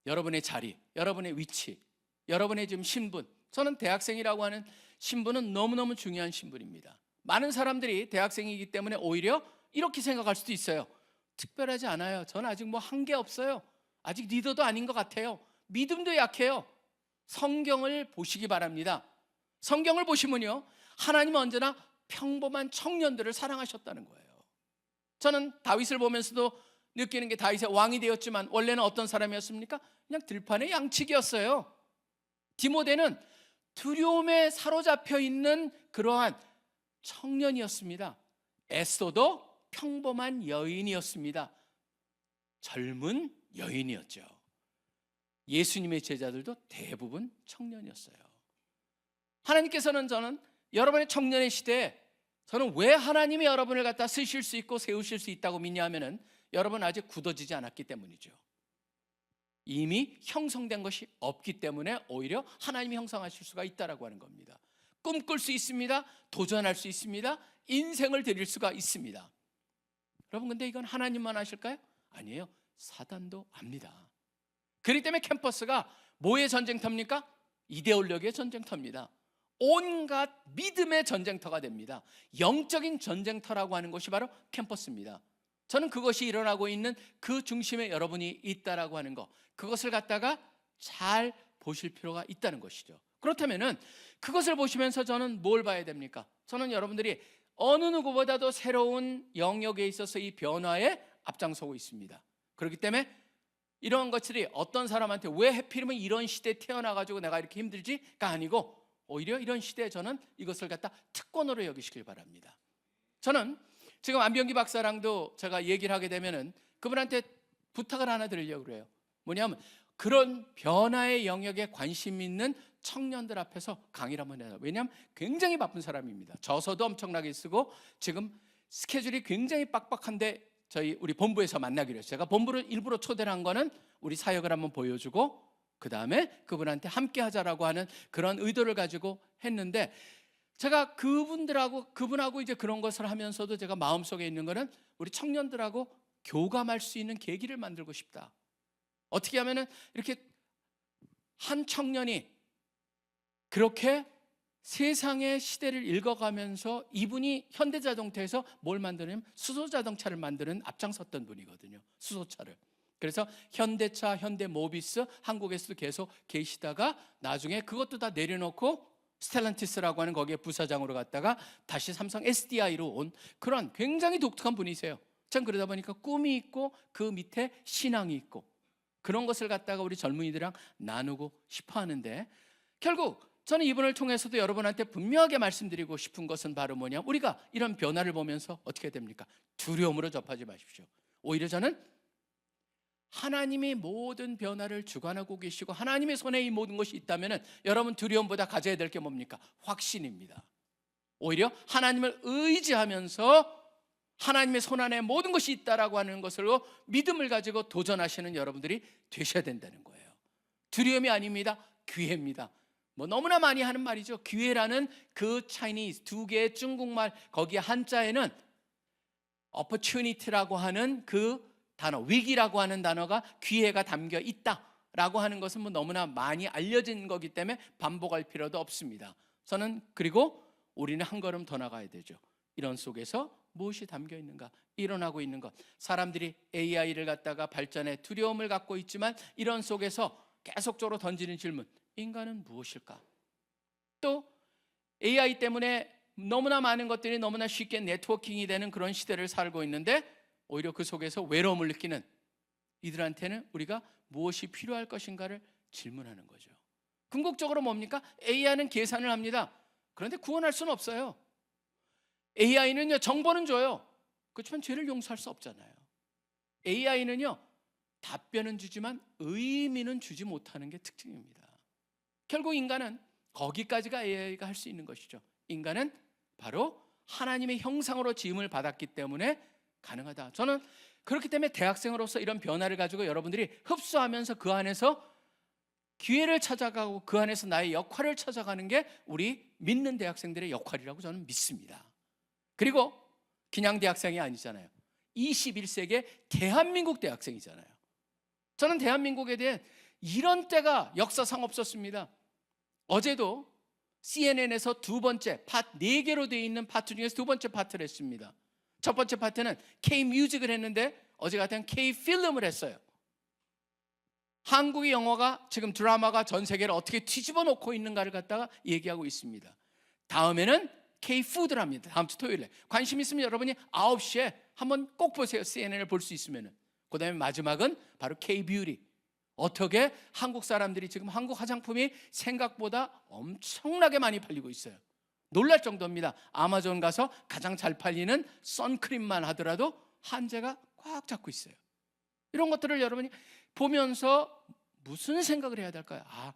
여러분의 자리, 여러분의 위치, 여러분의 지금 신분, 저는 대학생이라고 하는 신분은 너무너무 중요한 신분입니다. 많은 사람들이 대학생이기 때문에 오히려 이렇게 생각할 수도 있어요. 특별하지 않아요. 저는 아직 뭐 한 게 없어요. 아직 리더도 아닌 것 같아요. 믿음도 약해요. 성경을 보시기 바랍니다. 성경을 보시면요, 하나님은 언제나 평범한 청년들을 사랑하셨다는 거예요. 저는 다윗을 보면서도 느끼는 게, 다윗의 왕이 되었지만 원래는 어떤 사람이었습니까? 그냥 들판의 양치기였어요. 디모데는 두려움에 사로잡혀 있는 그러한 청년이었습니다. 에스더도 평범한 여인이었습니다. 젊은 여인이었죠. 예수님의 제자들도 대부분 청년이었어요. 하나님께서는, 저는 여러분의 청년의 시대에, 저는 왜 하나님이 여러분을 갖다 쓰실 수 있고 세우실 수 있다고 믿냐 하면은, 여러분 아직 굳어지지 않았기 때문이죠. 이미 형성된 것이 없기 때문에 오히려 하나님이 형성하실 수가 있다라고 하는 겁니다. 꿈꿀 수 있습니다. 도전할 수 있습니다. 인생을 드릴 수가 있습니다. 여러분, 근데 이건 하나님만 하실까요? 아니에요. 사단도 압니다. 그렇기 때문에 캠퍼스가 뭐의 전쟁터입니까? 이데올로기의 전쟁터입니다. 온갖 믿음의 전쟁터가 됩니다. 영적인 전쟁터라고 하는 것이 바로 캠퍼스입니다. 저는 그것이 일어나고 있는 그 중심에 여러분이 있다라고 하는 것, 그것을 갖다가 잘 보실 필요가 있다는 것이죠. 그렇다면은 그것을 보시면서 저는 뭘 봐야 됩니까? 저는 여러분들이 어느 누구보다도 새로운 영역에 있어서 이 변화에 앞장서고 있습니다. 그렇기 때문에 이런 것들이 어떤 사람한테 왜 하필이면 이런 시대에 태어나가지고 내가 이렇게 힘들지가 아니고, 오히려 이런 시대에 저는 이것을 갖다 특권으로 여기시길 바랍니다. 저는 지금 안병기 박사랑도 제가 얘기를 하게 되면은 그분한테 부탁을 하나 드리려고 그래요. 뭐냐면, 그런 변화의 영역에 관심 있는 청년들 앞에서 강의를 한번 해요. 왜냐하면 굉장히 바쁜 사람입니다. 저서도 엄청나게 쓰고 지금 스케줄이 굉장히 빡빡한데, 우리 본부에서 만나기로 했어요. 제가 본부를 일부러 초대를 한 거는 우리 사역을 한번 보여주고 그 다음에 그분한테 함께 하자라고 하는 그런 의도를 가지고 했는데, 제가 그분하고 이제 그런 것을 하면서도 제가 마음속에 있는 거는 우리 청년들하고 교감할 수 있는 계기를 만들고 싶다. 어떻게 하면은 이렇게 한 청년이 그렇게 세상의 시대를 읽어가면서, 이분이 현대자동차에서 뭘 만드냐면 수소자동차를 만드는 앞장섰던 분이거든요. 수소차를. 그래서 현대차, 현대모비스, 한국에서도 계속 계시다가 나중에 그것도 다 내려놓고 스텔란티스라고 하는 거기에 부사장으로 갔다가 다시 삼성 SDI로 온 그런 굉장히 독특한 분이세요. 참, 그러다 보니까 꿈이 있고 그 밑에 신앙이 있고, 그런 것을 갖다가 우리 젊은이들이랑 나누고 싶어 하는데, 결국 저는 이분을 통해서도 여러분한테 분명하게 말씀드리고 싶은 것은 바로 뭐냐, 우리가 이런 변화를 보면서 어떻게 됩니까? 두려움으로 접하지 마십시오. 오히려 저는 하나님이 모든 변화를 주관하고 계시고 하나님의 손에 이 모든 것이 있다면 여러분 두려움보다 가져야 될 게 뭡니까? 확신입니다. 오히려 하나님을 의지하면서 하나님의 손 안에 모든 것이 있다라고 하는 것으로 믿음을 가지고 도전하시는 여러분들이 되셔야 된다는 거예요. 두려움이 아닙니다. 기회입니다. 뭐 너무나 많이 하는 말이죠. 기회라는 그 차이니즈 두 개의 중국말, 거기에 한자에는 opportunity라고 하는 그 단어, 위기라고 하는 단어가 기회가 담겨 있다라고 하는 것은 뭐 너무나 많이 알려진 거기 때문에 반복할 필요도 없습니다. 저는 그리고 우리는 한 걸음 더 나가야 되죠. 이런 속에서 무엇이 담겨 있는가? 일어나고 있는 것. 사람들이 AI를 갖다가 발전해 두려움을 갖고 있지만 이런 속에서 계속적으로 던지는 질문, 인간은 무엇일까? 또 AI 때문에 너무나 많은 것들이 너무나 쉽게 네트워킹이 되는 그런 시대를 살고 있는데, 오히려 그 속에서 외로움을 느끼는 이들한테는 우리가 무엇이 필요할 것인가를 질문하는 거죠. 궁극적으로 뭡니까? AI는 계산을 합니다. 그런데 구원할 수는 없어요. AI는요, 정보는 줘요. 그렇지만 죄를 용서할 수 없잖아요. AI는요, 답변은 주지만 의미는 주지 못하는 게 특징입니다. 결국 인간은 거기까지가 AI가 할 수 있는 것이죠. 인간은 바로 하나님의 형상으로 지음을 받았기 때문에 가능하다. 저는 그렇기 때문에 대학생으로서 이런 변화를 가지고 여러분들이 흡수하면서 그 안에서 기회를 찾아가고 그 안에서 나의 역할을 찾아가는 게 우리 믿는 대학생들의 역할이라고 저는 믿습니다. 그리고 그냥 대학생이 아니잖아요. 21세기의 대한민국 대학생이잖아요. 저는 대한민국에 대해 이런 때가 역사상 없었습니다. 어제도 CNN에서 두 번째 파트 4개로 되어 있는 파트 중에서 두 번째 파트를 했습니다. 첫 번째 파트는 K-뮤직을 했는데 어제 같은 K-필름을 했어요. 한국의 영화가 지금 드라마가 전 세계를 어떻게 뒤집어 놓고 있는가를 갖다가 얘기하고 있습니다. 다음에는 K-푸드를 합니다. 다음 주 토요일에. 관심 있으면 여러분이 9시에 한번 꼭 보세요. CNN을 볼 수 있으면. 그 다음에 마지막은 바로 K-뷰티. 어떻게 한국 사람들이 지금 한국 화장품이 생각보다 엄청나게 많이 팔리고 있어요. 놀랄 정도입니다. 아마존 가서 가장 잘 팔리는 선크림만 하더라도 한재가 꽉 잡고 있어요. 이런 것들을 여러분이 보면서 무슨 생각을 해야 될까요? 아,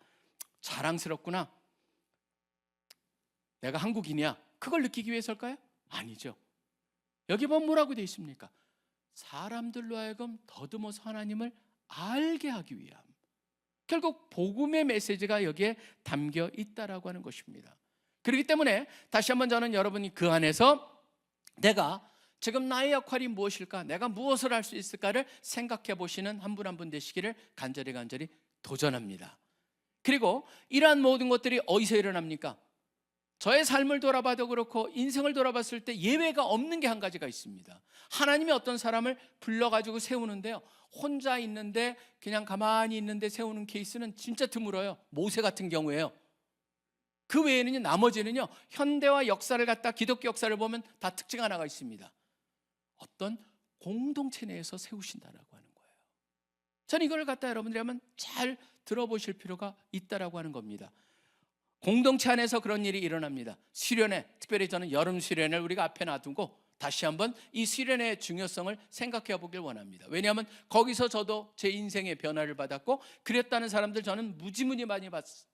자랑스럽구나. 내가 한국인이야. 그걸 느끼기 위해서일까요? 아니죠. 여기 보면 뭐라고 되어 있습니까? 사람들로 하여금 더듬어서 하나님을 알게 하기 위함. 결국 복음의 메시지가 여기에 담겨 있다라고 하는 것입니다. 그렇기 때문에 다시 한번 저는 여러분이 그 안에서 내가 지금 나의 역할이 무엇일까? 내가 무엇을 할 수 있을까를 생각해 보시는 한 분 한 분 되시기를 간절히 도전합니다. 그리고 이러한 모든 것들이 어디서 일어납니까? 저의 삶을 돌아봐도 그렇고 인생을 돌아봤을 때 예외가 없는 게 한 가지가 있습니다. 하나님이 어떤 사람을 불러가지고 세우는데요, 혼자 있는데 그냥 가만히 있는데 세우는 케이스는 진짜 드물어요. 모세 같은 경우에요. 그 외에는요, 나머지는요, 현대와 역사를 갖다 기독교 역사를 보면 다 특징 하나가 있습니다. 어떤 공동체 내에서 세우신다라고 하는 거예요. 저는 이걸 갖다 여러분들이 한번 잘 들어보실 필요가 있다라고 하는 겁니다. 공동체 안에서 그런 일이 일어납니다. 수련회, 특별히 저는 여름 수련회를 우리가 앞에 놔두고 다시 한번 이 수련회의 중요성을 생각해 보길 원합니다. 왜냐하면 거기서 저도 제 인생의 변화를 받았고 그랬다는 사람들 저는 무지무지 많이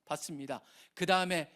봤습니다. 그 다음에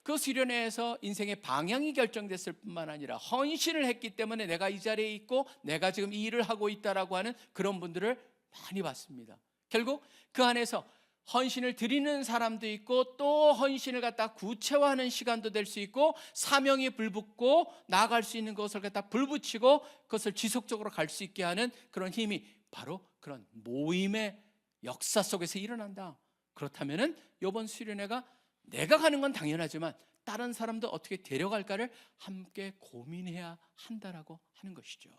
그 수련회에서 인생의 방향이 결정됐을 뿐만 아니라 헌신을 했기 때문에 내가 이 자리에 있고 내가 지금 이 일을 하고 있다라고 하는 그런 분들을 많이 봤습니다. 결국 그 안에서 헌신을 드리는 사람도 있고 또 헌신을 갖다 구체화하는 시간도 될 수 있고 사명이 불붙고 나아갈 수 있는 것을 갖다 불붙이고 그것을 지속적으로 갈 수 있게 하는 그런 힘이 바로 그런 모임의 역사 속에서 일어난다. 그렇다면은 이번 수련회가 내가 가는 건 당연하지만 다른 사람도 어떻게 데려갈까를 함께 고민해야 한다라고 하는 것이죠.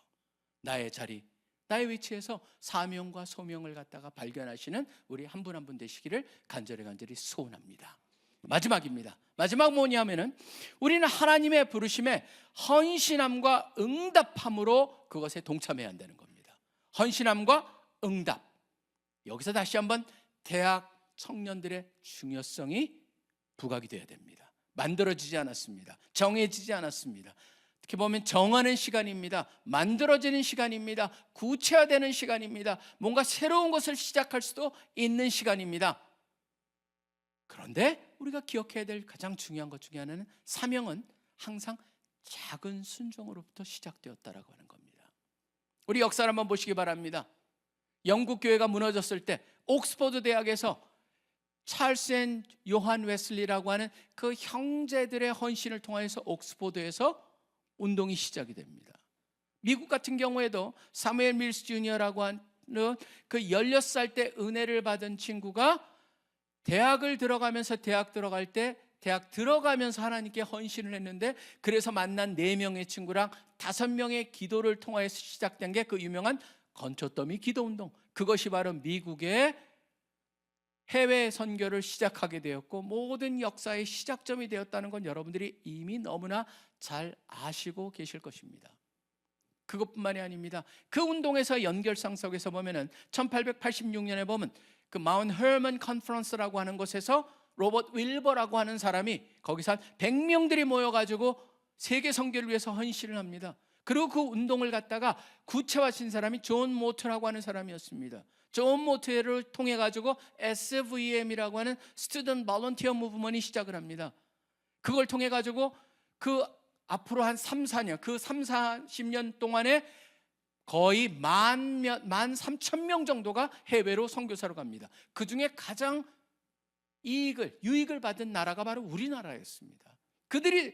나의 자리, 나의 위치에서 사명과 소명을 갖다가 발견하시는 우리 한 분 한 분 되시기를 간절히 소원합니다. 마지막입니다. 마지막 뭐냐면은 우리는 하나님의 부르심에 헌신함과 응답함으로 그것에 동참해야 한다는 겁니다. 헌신함과 응답. 여기서 다시 한번 대학 청년들의 중요성이 부각이 되어야 됩니다. 만들어지지 않았습니다. 정해지지 않았습니다. 이렇게 보면 정하는 시간입니다. 만들어지는 시간입니다. 구체화되는 시간입니다. 뭔가 새로운 것을 시작할 수도 있는 시간입니다. 그런데 우리가 기억해야 될 가장 중요한 것 중에 하나는 사명은 항상 작은 순종으로부터 시작되었다라고 하는 겁니다. 우리 역사를 한번 보시기 바랍니다. 영국 교회가 무너졌을 때 옥스퍼드 대학에서 찰스 앤 요한 웨슬리라고 하는 그 형제들의 헌신을 통해서 옥스퍼드에서 운동이 시작이 됩니다. 미국 같은 경우에도 사무엘 밀스 주니어라고 하는 그 16살 때 은혜를 받은 친구가 대학을 들어가면서 대학 들어가면서 하나님께 헌신을 했는데 그래서 만난 4명의 친구랑 5명의 기도를 통해서 시작된 게 그 유명한 건초더미 기도운동. 그것이 바로 미국의 해외 선교를 시작하게 되었고 모든 역사의 시작점이 되었다는 건 여러분들이 이미 너무나 잘 아시고 계실 것입니다. 그것뿐만이 아닙니다. 그 운동에서 연결상 속에서 보면은 1886년에 보면 그 마운트 헤먼 컨퍼런스라고 하는 곳에서 로버트 윌버라고 하는 사람이 거기서 한 100명들이 모여가지고 세계 선교를 위해서 헌신을 합니다. 그리고 그 운동을 갖다가 구체화신 사람이 존 모트라고 하는 사람이었습니다. 존 모트를 통해 가지고 SVM이라고 하는 Student Volunteer Movement이 시작을 합니다. 그걸 통해 가지고 그 앞으로 한 3, 4년, 그 3, 40년 동안에 거의 13,000명 정도가 해외로 선교사로 갑니다. 그 중에 가장 유익을 받은 나라가 바로 우리나라였습니다. 그들이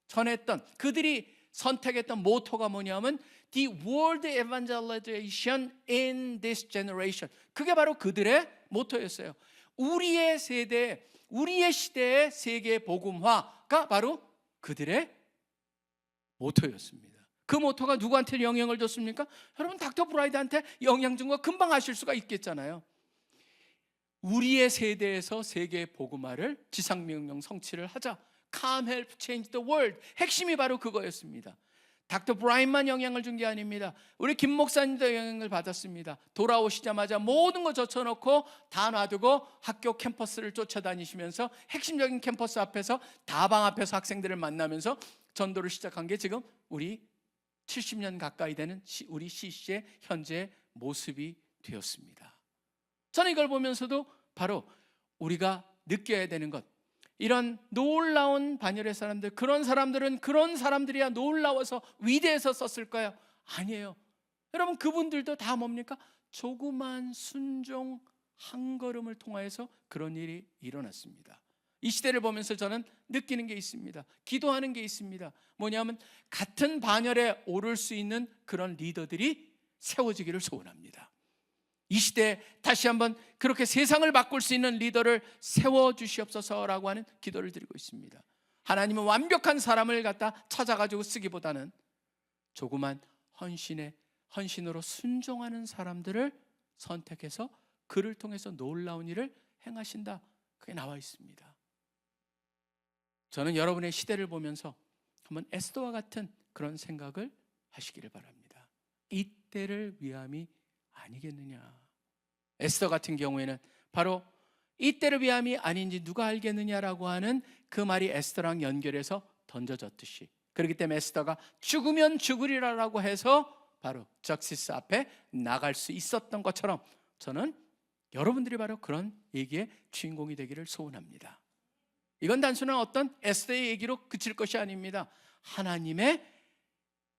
전했던, 그들이 선택했던 모토가 뭐냐면 The World Evangelization in this Generation. 그게 바로 그들의 모토였어요. 우리의 세대, 우리의 시대의 세계 복음화가 바로 그들의 모토였습니다. 그 모토가 누구한테 영향을 줬습니까? 여러분, 닥터 브라이드한테 영향 준 거 금방 아실 수가 있겠잖아요. 우리의 세대에서 세계 복음화를 지상명령 성취를 하자. Come help change the world. 핵심이 바로 그거였습니다. 닥터 브라이드만 영향을 준 게 아닙니다. 우리 김 목사님도 영향을 받았습니다. 돌아오시자마자 모든 거 젖혀놓고 다 놔두고 학교 캠퍼스를 쫓아다니시면서 핵심적인 캠퍼스 앞에서 다방 앞에서 학생들을 만나면서 전도를 시작한 게 지금 우리 70년 가까이 되는 우리 CC의 현재의 모습이 되었습니다. 저는 이걸 보면서도 바로 우리가 느껴야 되는 것, 이런 놀라운 반열의 사람들, 그런 사람들은 그런 사람들이야 놀라워서 위대해서 썼을까요? 아니에요. 여러분, 그분들도 다 뭡니까? 조그만 순종 한 걸음을 통하여서 그런 일이 일어났습니다. 이 시대를 보면서 저는 느끼는 게 있습니다. 기도하는 게 있습니다. 뭐냐면 같은 반열에 오를 수 있는 그런 리더들이 세워지기를 소원합니다. 이 시대에 다시 한번 그렇게 세상을 바꿀 수 있는 리더를 세워주시옵소서라고 하는 기도를 드리고 있습니다. 하나님은 완벽한 사람을 갖다 찾아가지고 쓰기보다는 조그만 헌신으로 순종하는 사람들을 선택해서 그를 통해서 놀라운 일을 행하신다. 그게 나와 있습니다. 저는 여러분의 시대를 보면서 한번 에스더와 같은 그런 생각을 하시기를 바랍니다. 이때를 위함이 아니겠느냐. 에스더 같은 경우에는 바로 이때를 위함이 아닌지 누가 알겠느냐라고 하는 그 말이 에스더랑 연결해서 던져졌듯이, 그렇기 때문에 에스더가 죽으면 죽으리라라고 해서 바로 적시스 앞에 나갈 수 있었던 것처럼 저는 여러분들이 바로 그런 얘기의 주인공이 되기를 소원합니다. 이건 단순한 어떤 에스더의 얘기로 그칠 것이 아닙니다. 하나님의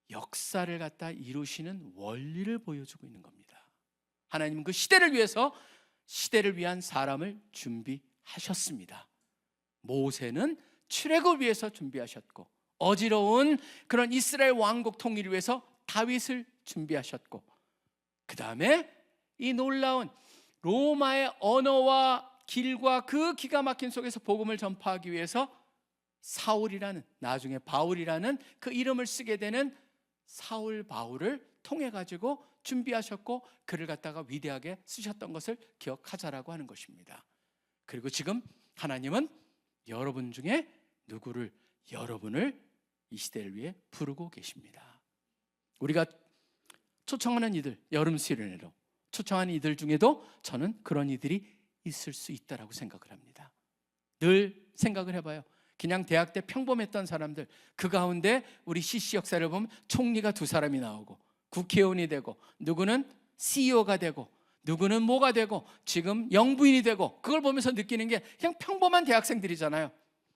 역사를 갖다 이루시는 원리를 보여주고 있는 겁니다. 하나님은 그 시대를 위해서 시대를 위한 사람을 준비하셨습니다. 모세는 출애굽을 위해서 준비하셨고, 어지러운 그런 이스라엘 왕국 통일을 위해서 다윗을 준비하셨고, 그 다음에 이 놀라운 로마의 언어와 길과 그 기가 막힌 속에서 복음을 전파하기 위해서 사울이라는, 나중에 바울이라는 그 이름을 쓰게 되는 사울 바울을 통해 가지고 준비하셨고, 그를 갖다가 위대하게 쓰셨던 것을 기억하자라고 하는 것입니다. 그리고 지금 하나님은 여러분 중에 여러분을 이 시대를 위해 부르고 계십니다. 우리가 초청하는 이들, 여름 수련회로 초청하는 이들 중에도 저는 그런 이들이 있을 수 있다라고 생각을 합니다. 늘 생각을 해봐요. 그냥 대학 때 평범했던 사람들, 그 가운데 우리 CC 역사를 보면 총리가 2사람이 나오고, 국회의원이 되고, 누구는 CEO가 되고, 누구는 뭐가 되고, 지금 영부인이 되고, 그걸 보면서 느끼는 게 그냥 평범한 대학생들이잖아요.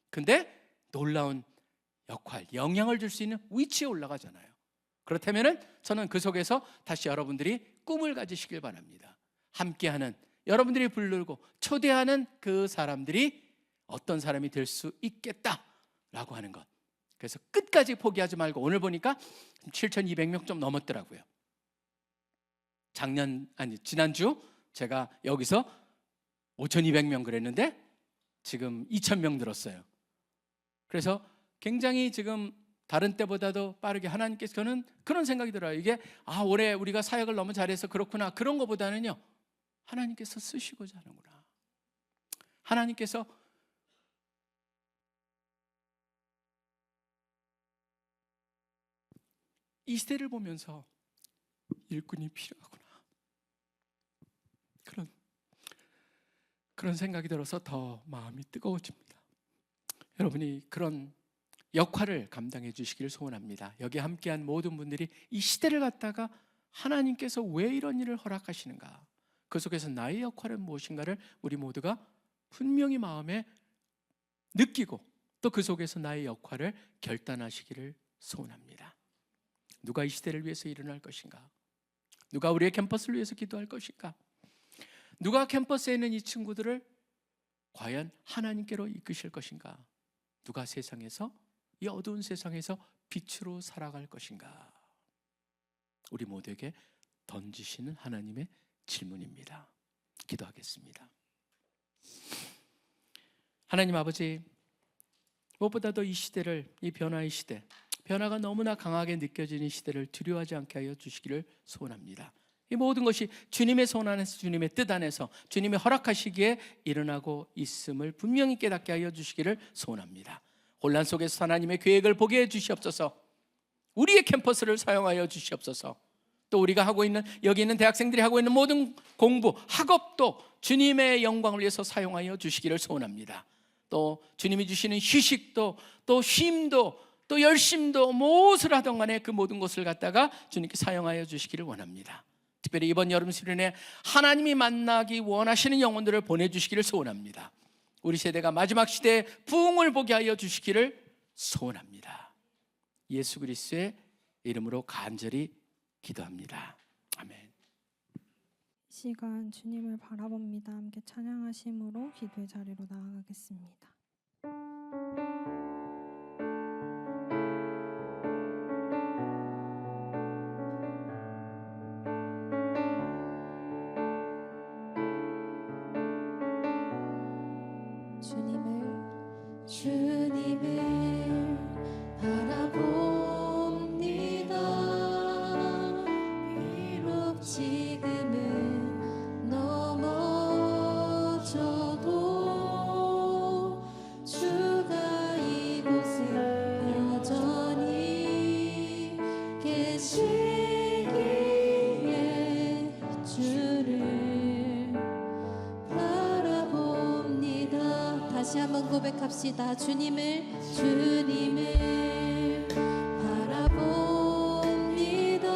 근데 놀라운 역할, 영향을 줄 수 있는 위치에 올라가잖아요. 그렇다면 저는 그 속에서 다시 여러분들이 꿈을 가지시길 바랍니다. 함께하는, 여러분들이 부르고 초대하는 그 사람들이 어떤 사람이 될 수 있겠다라고 하는 것. 그래서 끝까지 포기하지 말고, 오늘 보니까 7,200명 좀 넘었더라고요. 지난주 제가 여기서 5,200명 그랬는데 지금 2,000명 늘었어요. 그래서 굉장히 지금 다른 때보다도 빠르게 하나님께서, 저는 그런 생각이 들어요. 이게 올해 우리가 사역을 너무 잘해서 그렇구나, 그런 것보다는요, 하나님께서 쓰시고자 하는구나. 하나님께서 이 시대를 보면서 일꾼이 필요하구나, 그런 생각이 들어서 더 마음이 뜨거워집니다. 여러분이 그런 역할을 감당해 주시기를 소원합니다. 여기 함께한 모든 분들이 이 시대를 갖다가 하나님께서 왜 이런 일을 허락하시는가, 그 속에서 나의 역할은 무엇인가를 우리 모두가 분명히 마음에 느끼고 또 그 속에서 나의 역할을 결단하시기를 소원합니다. 누가 이 시대를 위해서 일어날 것인가? 누가 우리의 캠퍼스를 위해서 기도할 것인가? 누가 캠퍼스에 있는 이 친구들을 과연 하나님께로 이끄실 것인가? 누가 세상에서, 이 어두운 세상에서 빛으로 살아갈 것인가? 우리 모두에게 던지시는 하나님의 질문입니다. 기도하겠습니다. 하나님 아버지, 무엇보다도 이 시대를, 이 변화의 시대, 변화가 너무나 강하게 느껴지는 시대를 두려워하지 않게 하여 주시기를 소원합니다. 이 모든 것이 주님의 손 안에서, 주님의 뜻 안에서, 주님의 허락하시기에 일어나고 있음을 분명히 깨닫게 하여 주시기를 소원합니다. 혼란 속에서 하나님의 계획을 보게 해 주시옵소서. 우리의 캠퍼스를 사용하여 주시옵소서. 또 우리가 하고 있는, 여기 있는 대학생들이 하고 있는 모든 공부, 학업도 주님의 영광을 위해서 사용하여 주시기를 소원합니다. 또 주님이 주시는 휴식도, 또 쉼도, 또 열심도, 무엇을 하던 간에 그 모든 것을 갖다가 주님께 사용하여 주시기를 원합니다. 특별히 이번 여름 수련회 하나님이 만나기 원하시는 영혼들을 보내주시기를 소원합니다. 우리 세대가 마지막 시대의 부흥을 보게 하여 주시기를 소원합니다. 예수 그리스도의 이름으로 간절히 기도합니다. 아멘. 시간 주님을 바라봅니다. 함께 찬양하심으로 기도의 자리로 나아가겠습니다. 주님을 바라봅니다. 비록 지금은 넘어져도 주가 이곳에 여전히 계시기에 주를 바라봅니다. 다시 한번 고백합시다. 주님을 바라봅니다.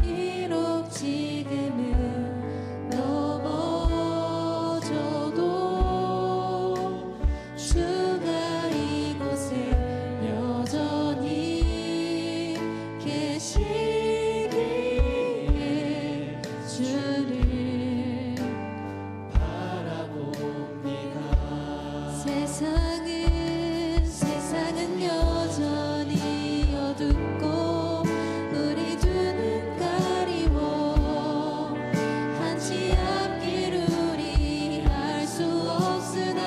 비록 지금은 넘어져도 주가 이곳에 여전히 계시기에 주를 바라봅니다. 세상은 여전히 어둡고 우리 두 눈 가리워 한치 앞길 우리 알 수 없으나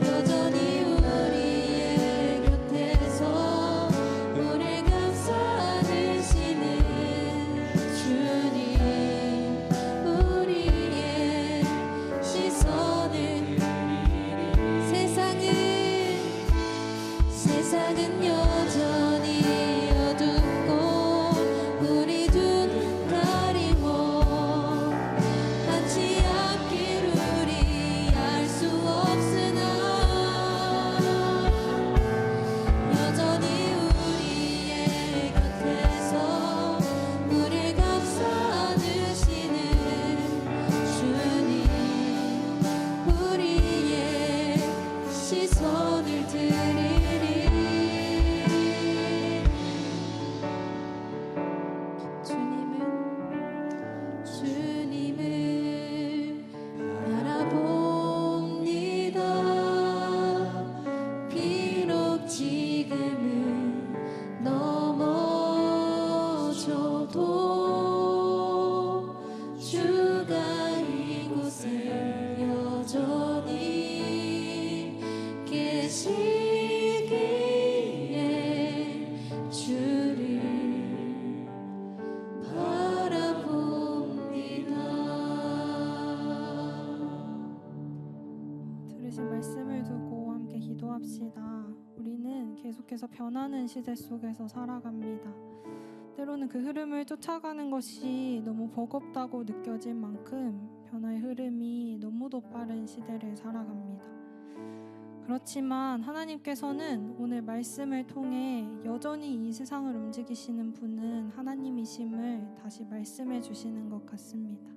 여전히 우리의 곁에서 우리를 감싸 안으시는 주님, 우리의 시선을 세상은 여전히 어둡고 우리 두 눈 가리워 한치 앞길 우리 알 수 없으나 여전히 우리의 곁에서 우리를 감싸 안으시는 주님, 우리의 시선을 드리리. 주님을 바라봅니다. 비록 지금은 넘어져도 주가 이곳에 여전히 계시기에 주를 바라봅니다. 들으신 말씀을 두고 함께 기도합시다. 우리는 계속해서 변하는 시대 속에서 살아갑니다. 때로는 그 흐름을 쫓아가는 것이 너무 버겁다고 느껴질 만큼 변화의 흐름이 너무도 빠른 시대를 살아갑니다. 그렇지만 하나님께서는 오늘 말씀을 통해 여전히 이 세상을 움직이시는 분은 하나님이심을 다시 말씀해 주시는 것 같습니다.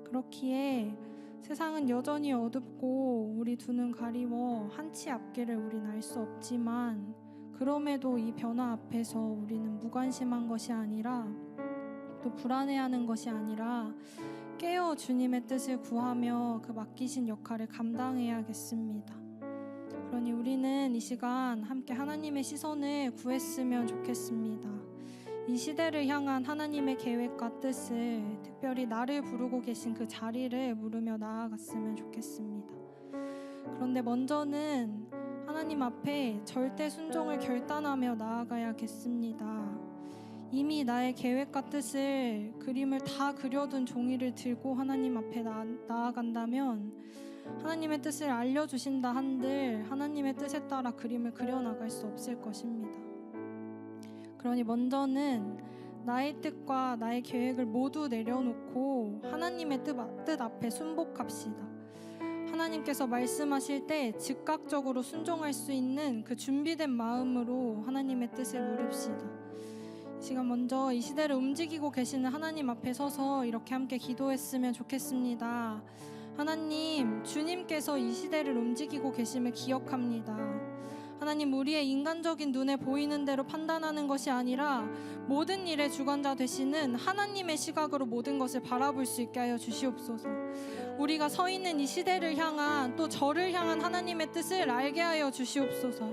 그렇기에 세상은 여전히 어둡고 우리 두 눈 가리워 한치 앞길을 우린 알 수 없지만, 그럼에도 이 변화 앞에서 우리는 무관심한 것이 아니라 또 불안해하는 것이 아니라 깨어 주님의 뜻을 구하며 그 맡기신 역할을 감당해야겠습니다. 그러니 우리는 이 시간 함께 하나님의 시선을 구했으면 좋겠습니다. 이 시대를 향한 하나님의 계획과 뜻을, 특별히 나를 부르고 계신 그 자리를 물으며 나아갔으면 좋겠습니다. 그런데 먼저는 하나님 앞에 절대 순종을 결단하며 나아가야겠습니다. 이미 나의 계획과 뜻을, 그림을 다 그려둔 종이를 들고 하나님 앞에 나아간다면 하나님의 뜻을 알려주신다 한들 하나님의 뜻에 따라 그림을 그려나갈 수 없을 것입니다. 그러니 먼저는 나의 뜻과 나의 계획을 모두 내려놓고 하나님의 뜻 앞에 순복합시다. 하나님께서 말씀하실 때 즉각적으로 순종할 수 있는 그 준비된 마음으로 하나님의 뜻을 물읍시다. 이 시간 먼저 이 시대를 움직이고 계시는 하나님 앞에 서서 이렇게 함께 기도했으면 좋겠습니다. 하나님, 주님께서 이 시대를 움직이고 계심을 기억합니다. 하나님, 우리의 인간적인 눈에 보이는 대로 판단하는 것이 아니라 모든 일의 주관자 되시는 하나님의 시각으로 모든 것을 바라볼 수 있게 하여 주시옵소서. 우리가 서 있는 이 시대를 향한, 또 저를 향한 하나님의 뜻을 알게 하여 주시옵소서.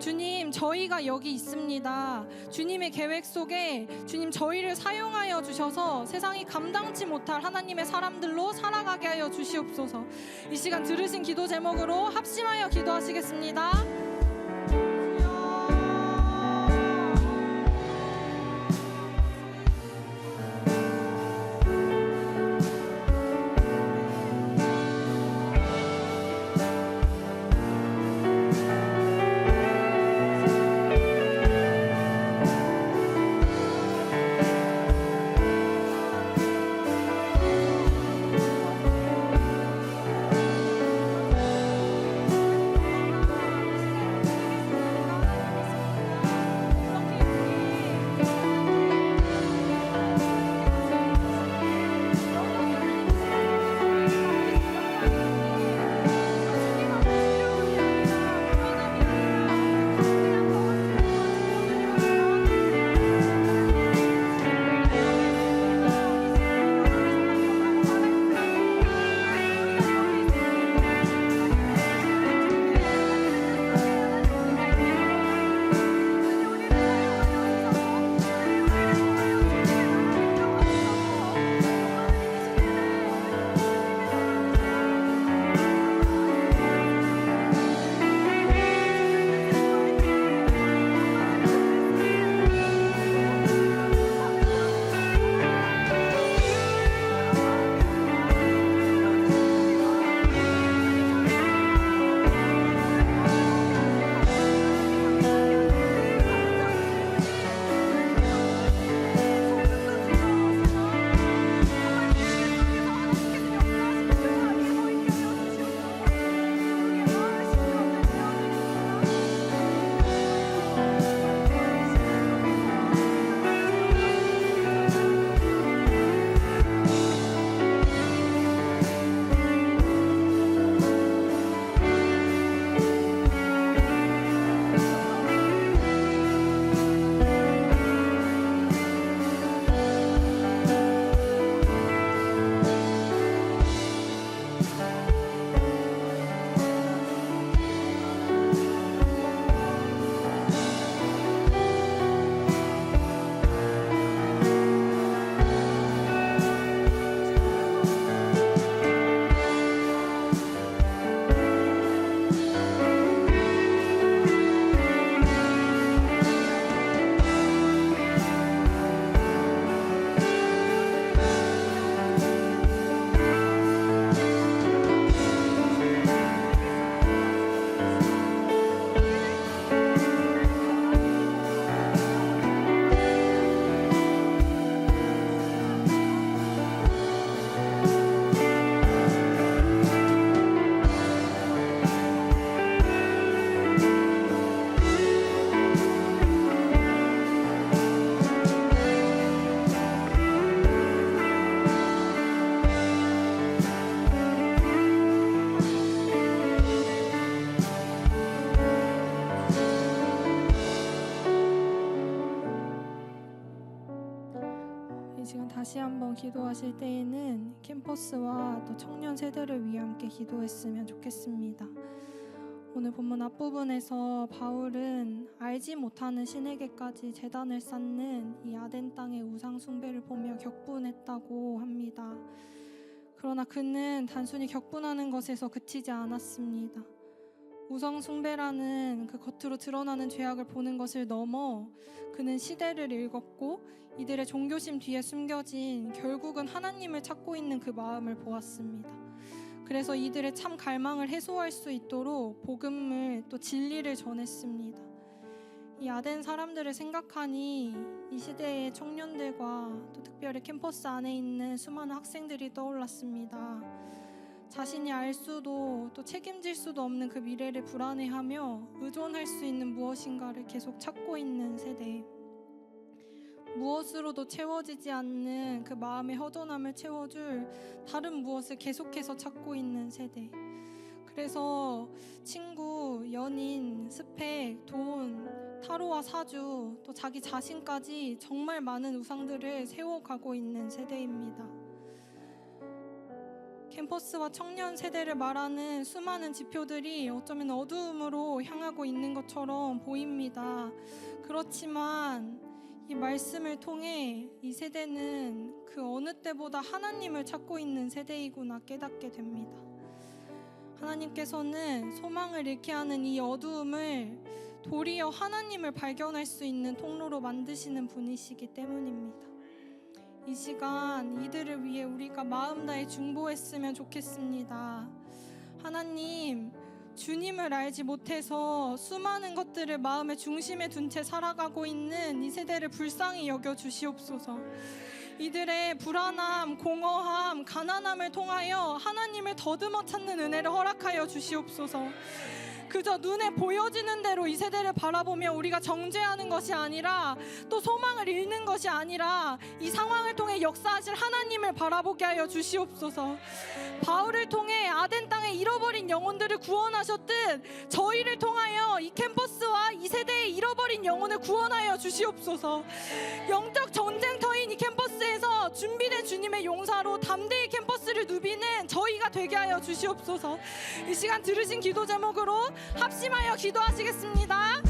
주님, 저희가 여기 있습니다. 주님의 계획 속에 주님 저희를 사용하여 주셔서 세상이 감당치 못할 하나님의 사람들로 살아가게 하여 주시옵소서. 이 시간 들으신 기도 제목으로 합심하여 기도하시겠습니다. 시간 다시 한번 기도하실 때에는 캠퍼스와 또 청년 세대를 위해 함께 기도했으면 좋겠습니다. 오늘 본문 앞부분에서 바울은 알지 못하는 신에게까지 제단을 쌓는 이 아덴 땅의 우상 숭배를 보며 격분했다고 합니다. 그러나 그는 단순히 격분하는 것에서 그치지 않았습니다. 우상 숭배라는 그 겉으로 드러나는 죄악을 보는 것을 넘어 그는 시대를 읽었고 이들의 종교심 뒤에 숨겨진 결국은 하나님을 찾고 있는 그 마음을 보았습니다. 그래서 이들의 참 갈망을 해소할 수 있도록 복음을 또 진리를 전했습니다. 이 아덴 사람들을 생각하니 이 시대의 청년들과 또 특별히 캠퍼스 안에 있는 수많은 학생들이 떠올랐습니다. 자신이 알 수도 또 책임질 수도 없는 그 미래를 불안해하며 의존할 수 있는 무엇인가를 계속 찾고 있는 세대. 무엇으로도 채워지지 않는 그 마음의 허전함을 채워줄 다른 무엇을 계속해서 찾고 있는 세대. 그래서 친구, 연인, 스펙, 돈, 타로와 사주, 또 자기 자신까지 정말 많은 우상들을 세워가고 있는 세대입니다. 캠퍼스와 청년 세대를 말하는 수많은 지표들이 어쩌면 어두움으로 향하고 있는 것처럼 보입니다. 그렇지만 이 말씀을 통해 이 세대는 그 어느 때보다 하나님을 찾고 있는 세대이구나 깨닫게 됩니다. 하나님께서는 소망을 잃게 하는 이 어두움을 도리어 하나님을 발견할 수 있는 통로로 만드시는 분이시기 때문입니다. 이 시간 이들을 위해 우리가 마음 다해 중보했으면 좋겠습니다. 하나님, 주님을 알지 못해서 수많은 것들을 마음의 중심에 둔 채 살아가고 있는 이 세대를 불쌍히 여겨 주시옵소서. 이들의 불안함, 공허함, 가난함을 통하여 하나님을 더듬어 찾는 은혜를 허락하여 주시옵소서. 그저 눈에 보여지는 대로 이 세대를 바라보며 우리가 정죄하는 것이 아니라 또 소망을 잃는 것이 아니라 이 상황을 통해 역사하실 하나님을 바라보게 하여 주시옵소서. 바울을 통해 아덴 땅에 잃어버린 영혼들을 구원하셨듯 저희를 통하여 이 캠퍼스와 이 세대의 잃어버린 영혼을 구원하여 주시옵소서. 영적 전쟁터인 이 캠퍼스에서 준비된 주님의 용사로 담대히 캠퍼스를 누비는 저희가 되게 하여 주시옵소서. 이 시간 들으신 기도 제목으로 합심하여 기도하시겠습니다.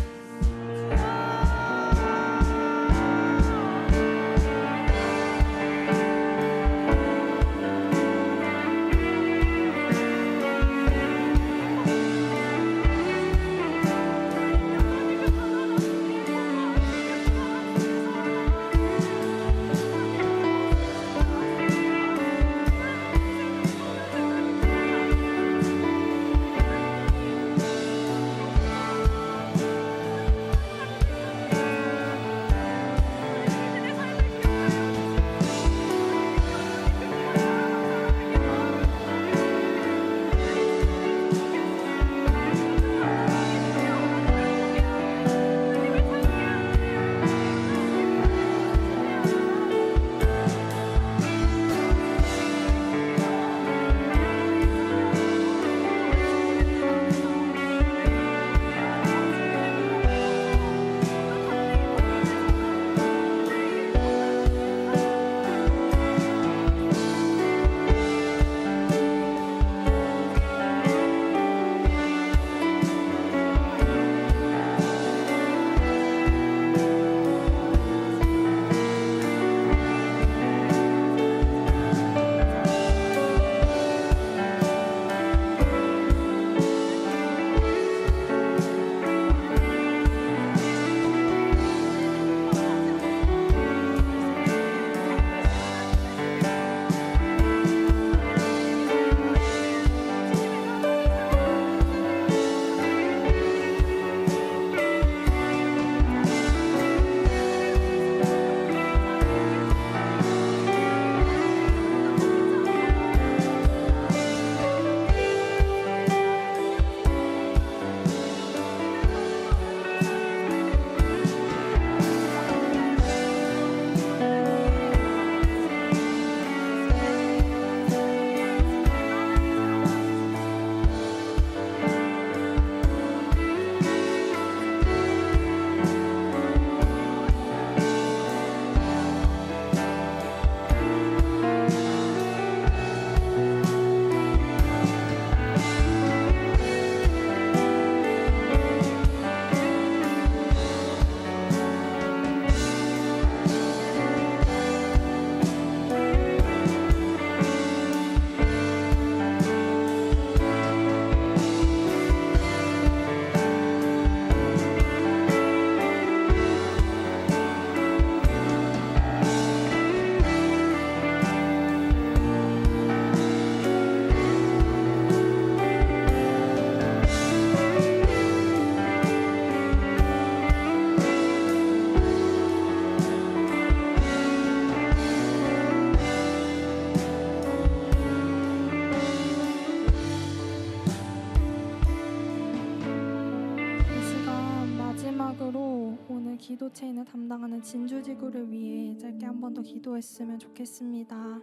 기도체인을 담당하는 진주지구를 위해 짧게 한 번 더 기도했으면 좋겠습니다.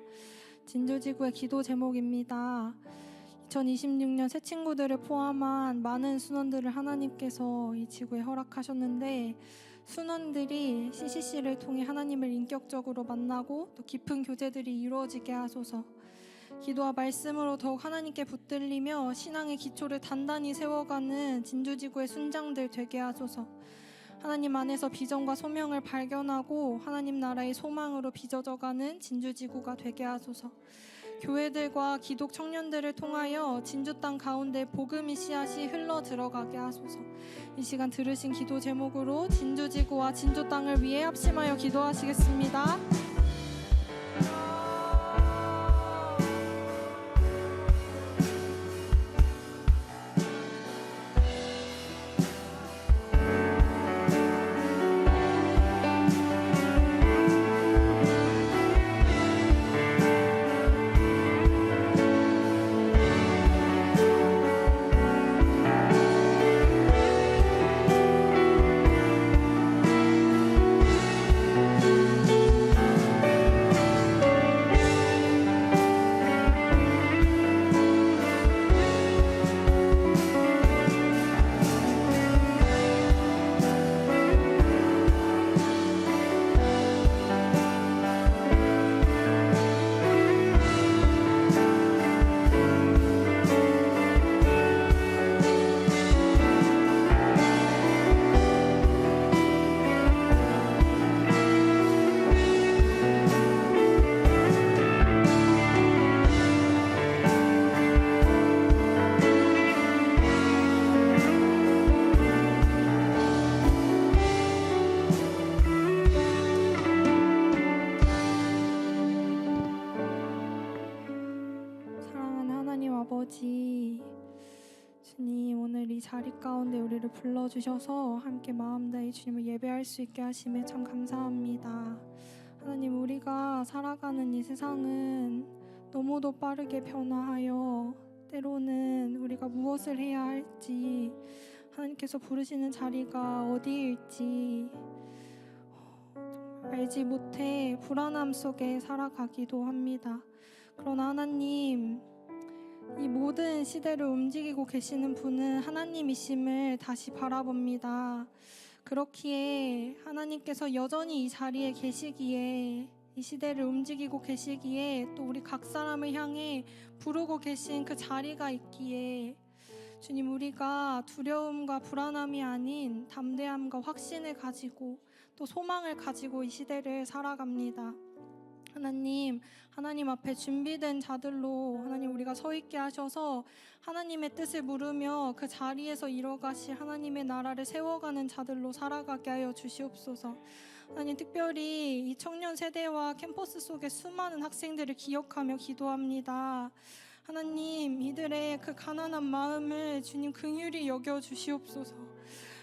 진주지구의 기도 제목입니다. 2026년 새 친구들을 포함한 많은 순원들을 하나님께서 이 지구에 허락하셨는데, 순원들이 CCC를 통해 하나님을 인격적으로 만나고 또 깊은 교제들이 이루어지게 하소서. 기도와 말씀으로 더욱 하나님께 붙들리며 신앙의 기초를 단단히 세워가는 진주지구의 순장들 되게 하소서. 하나님 안에서 비전과 소명을 발견하고 하나님 나라의 소망으로 빚어져가는 진주지구가 되게 하소서. 교회들과 기독 청년들을 통하여 진주 땅 가운데 복음의 씨앗이 흘러 들어가게 하소서. 이 시간 들으신 기도 제목으로 진주지구와 진주 땅을 위해 합심하여 기도하시겠습니다. 아버지, 주님 오늘 이 자리 가운데 우리를 불러주셔서 함께 마음 다해 주님을 예배할 수 있게 하심에 참 감사합니다. 하나님, 우리가 살아가는 이 세상은 너무도 빠르게 변화하여 때로는 우리가 무엇을 해야 할지, 하나님께서 부르시는 자리가 어디일지 알지 못해 불안함 속에 살아가기도 합니다. 그러나 하나님, 이 모든 시대를 움직이고 계시는 분은 하나님이심을 다시 바라봅니다. 그렇기에 하나님께서 여전히 이 자리에 계시기에, 이 시대를 움직이고 계시기에, 또 우리 각 사람을 향해 부르고 계신 그 자리가 있기에 주님, 우리가 두려움과 불안함이 아닌 담대함과 확신을 가지고 또 소망을 가지고 이 시대를 살아갑니다. 하나님 앞에 준비된 자들로 하나님 우리가 서 있게 하셔서 하나님의 뜻을 물으며 그 자리에서 이뤄가실 하나님의 나라를 세워가는 자들로 살아가게 하여 주시옵소서. 하나님, 특별히 이 청년 세대와 캠퍼스 속의 수많은 학생들을 기억하며 기도합니다. 하나님, 이들의 그 가난한 마음을 주님 긍휼히 여겨 주시옵소서.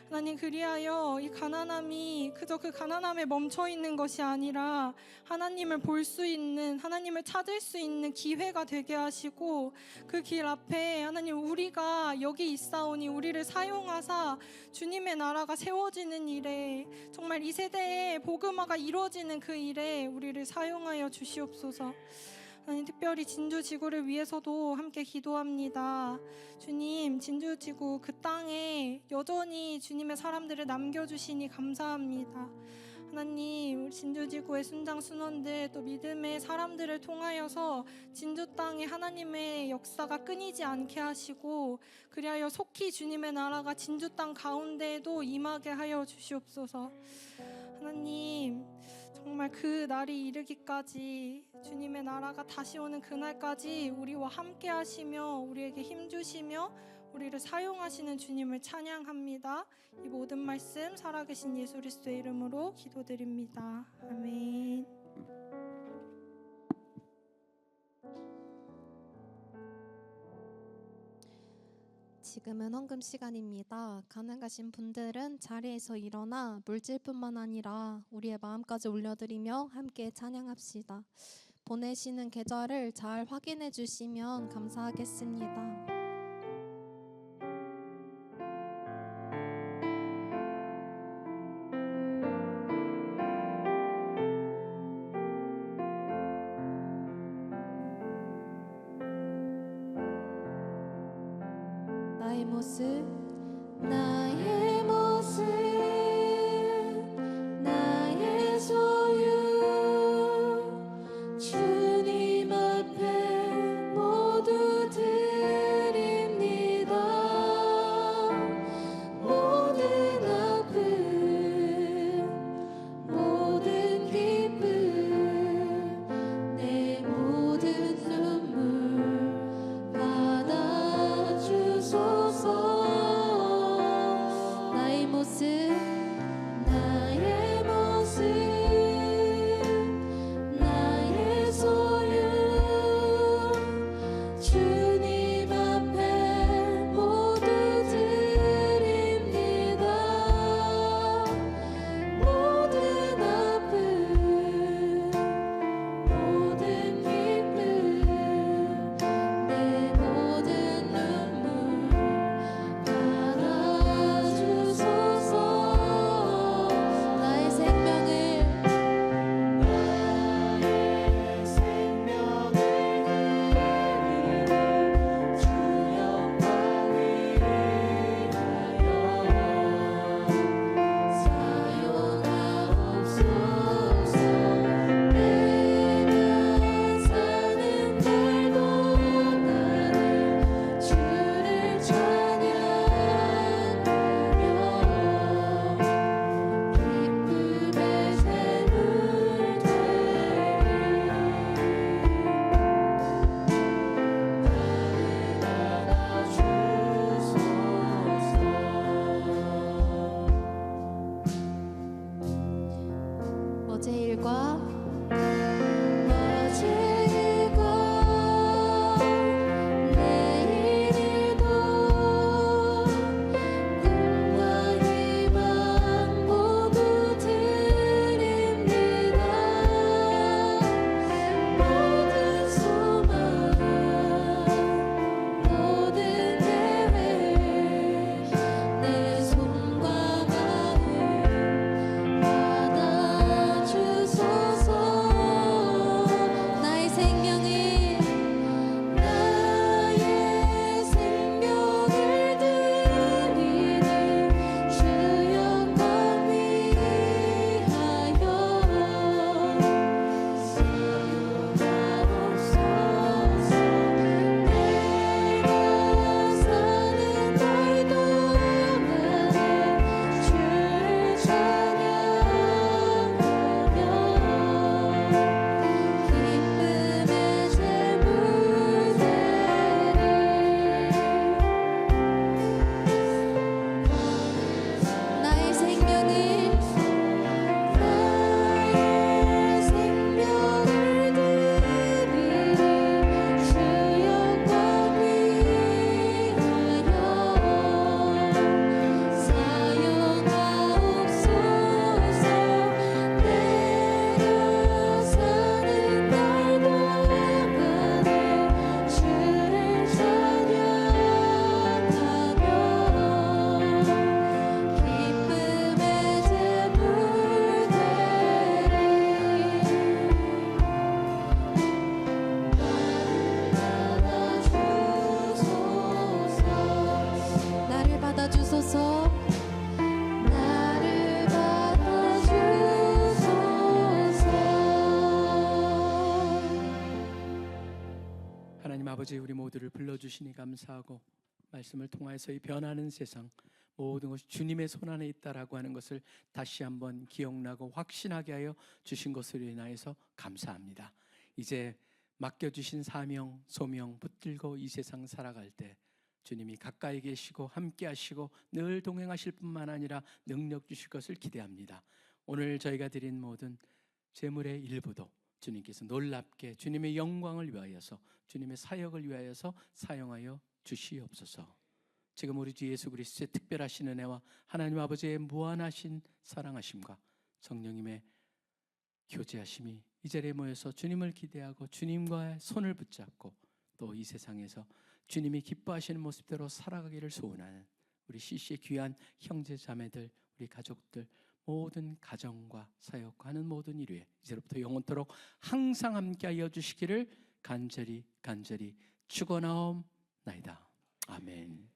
하나님, 그리하여 이 가난함이 그저 그 가난함에 멈춰 있는 것이 아니라 하나님을 볼 수 있는, 하나님을 찾을 수 있는 기회가 되게 하시고, 그 길 앞에 하나님, 우리가 여기 있사오니 우리를 사용하사 주님의 나라가 세워지는 일에, 정말 이 세대에 복음화가 이루어지는 그 일에 우리를 사용하여 주시옵소서. 하나님, 특별히 진주지구를 위해서도 함께 기도합니다. 주님, 진주지구 그 땅에 여전히 주님의 사람들을 남겨주시니 감사합니다. 하나님, 우리 진주지구의 순장 순원들, 또 믿음의 사람들을 통하여서 진주 땅에 하나님의 역사가 끊이지 않게 하시고, 그리하여 속히 주님의 나라가 진주 땅 가운데에도 임하게 하여 주시옵소서. 하나님, 정말 그 날이 이르기까지, 주님의 나라가 다시 오는 그날까지 우리와 함께 하시며 우리에게 힘주시며 우리를 사용하시는 주님을 찬양합니다. 이 모든 말씀 살아계신 예수 그리스도의 이름으로 기도드립니다. 아멘. 지금은 헌금 시간입니다. 가능하신 분들은 자리에서 일어나 물질뿐만 아니라 우리의 마음까지 올려드리며 함께 찬양합시다. 보내시는 계좌를 잘 확인해 주시면 감사하겠습니다. 모습 나의 모습 나의 소유 주님 앞에 모두 드립니다. 모든 아픔 모든 기쁨 내 모든 눈물 받아주소서. 나의 모습 나의 모습 나의 소유 주님 앞에 모두 드립니다. 모든 아픔 모든 기쁨 내 모든 눈물 받아주소서. 나의 생명을 주 영광 위하여 사용하옵소서. 내가 사는 날도 나는 주를 찬양하며 기쁨의 샘을 어제 일과 내일 일도 꿈과 희망 모두 드립니다. 모든 소망 모든 계획 내 손과 마음 받아주소서. 나의 생명을 드리니 주 영광 위하여 사용하옵소서. 내가 사는 날도 나는 주를 찬양하며 기쁨의 샘을 나의 생명을 드리니 주 영광 위하여 사용하옵소서. 내가 사는 날도 나는 주를 찬양하며 기쁨의 샘을 나를 받아주소서. 나를 받아주소서. 하나님 아버지, 우리 모두를 불러주시니 감사하고 말씀을 통하여서 이 변하는 세상 모든 것이 주님의 손안에 있다라고 하는 것을 다시 한번 기억나고 확신하게 하여 주신 것으로 인하여서 감사합니다. 이제 맡겨주신 사명 소명 붙들고 이 세상 살아갈 때 주님이 가까이 계시고 함께 하시고 늘 동행하실 뿐만 아니라 능력 주실 것을 기대합니다. 오늘 저희가 드린 모든 재물의 일부도 주님께서 놀랍게 주님의 영광을 위하여서 주님의 사역을 위하여서 사용하여 주시옵소서. 지금 우리 주 예수 그리스도의 특별하신 은혜와 하나님 아버지의 무한하신 사랑하심과 성령님의 교제하심이 이 자리에 모여서 주님을 기대하고 주님과의 손을 붙잡고 또 이 세상에서 주님이 기뻐하시는 모습대로 살아가기를 소원하는 우리 CC의 귀한 형제 자매들, 우리 가족들 모든 가정과 사역하는 모든 일 위에 이제부터 영원토록 항상 함께하여 주시기를 간절히 축원하옵나이다. 아멘.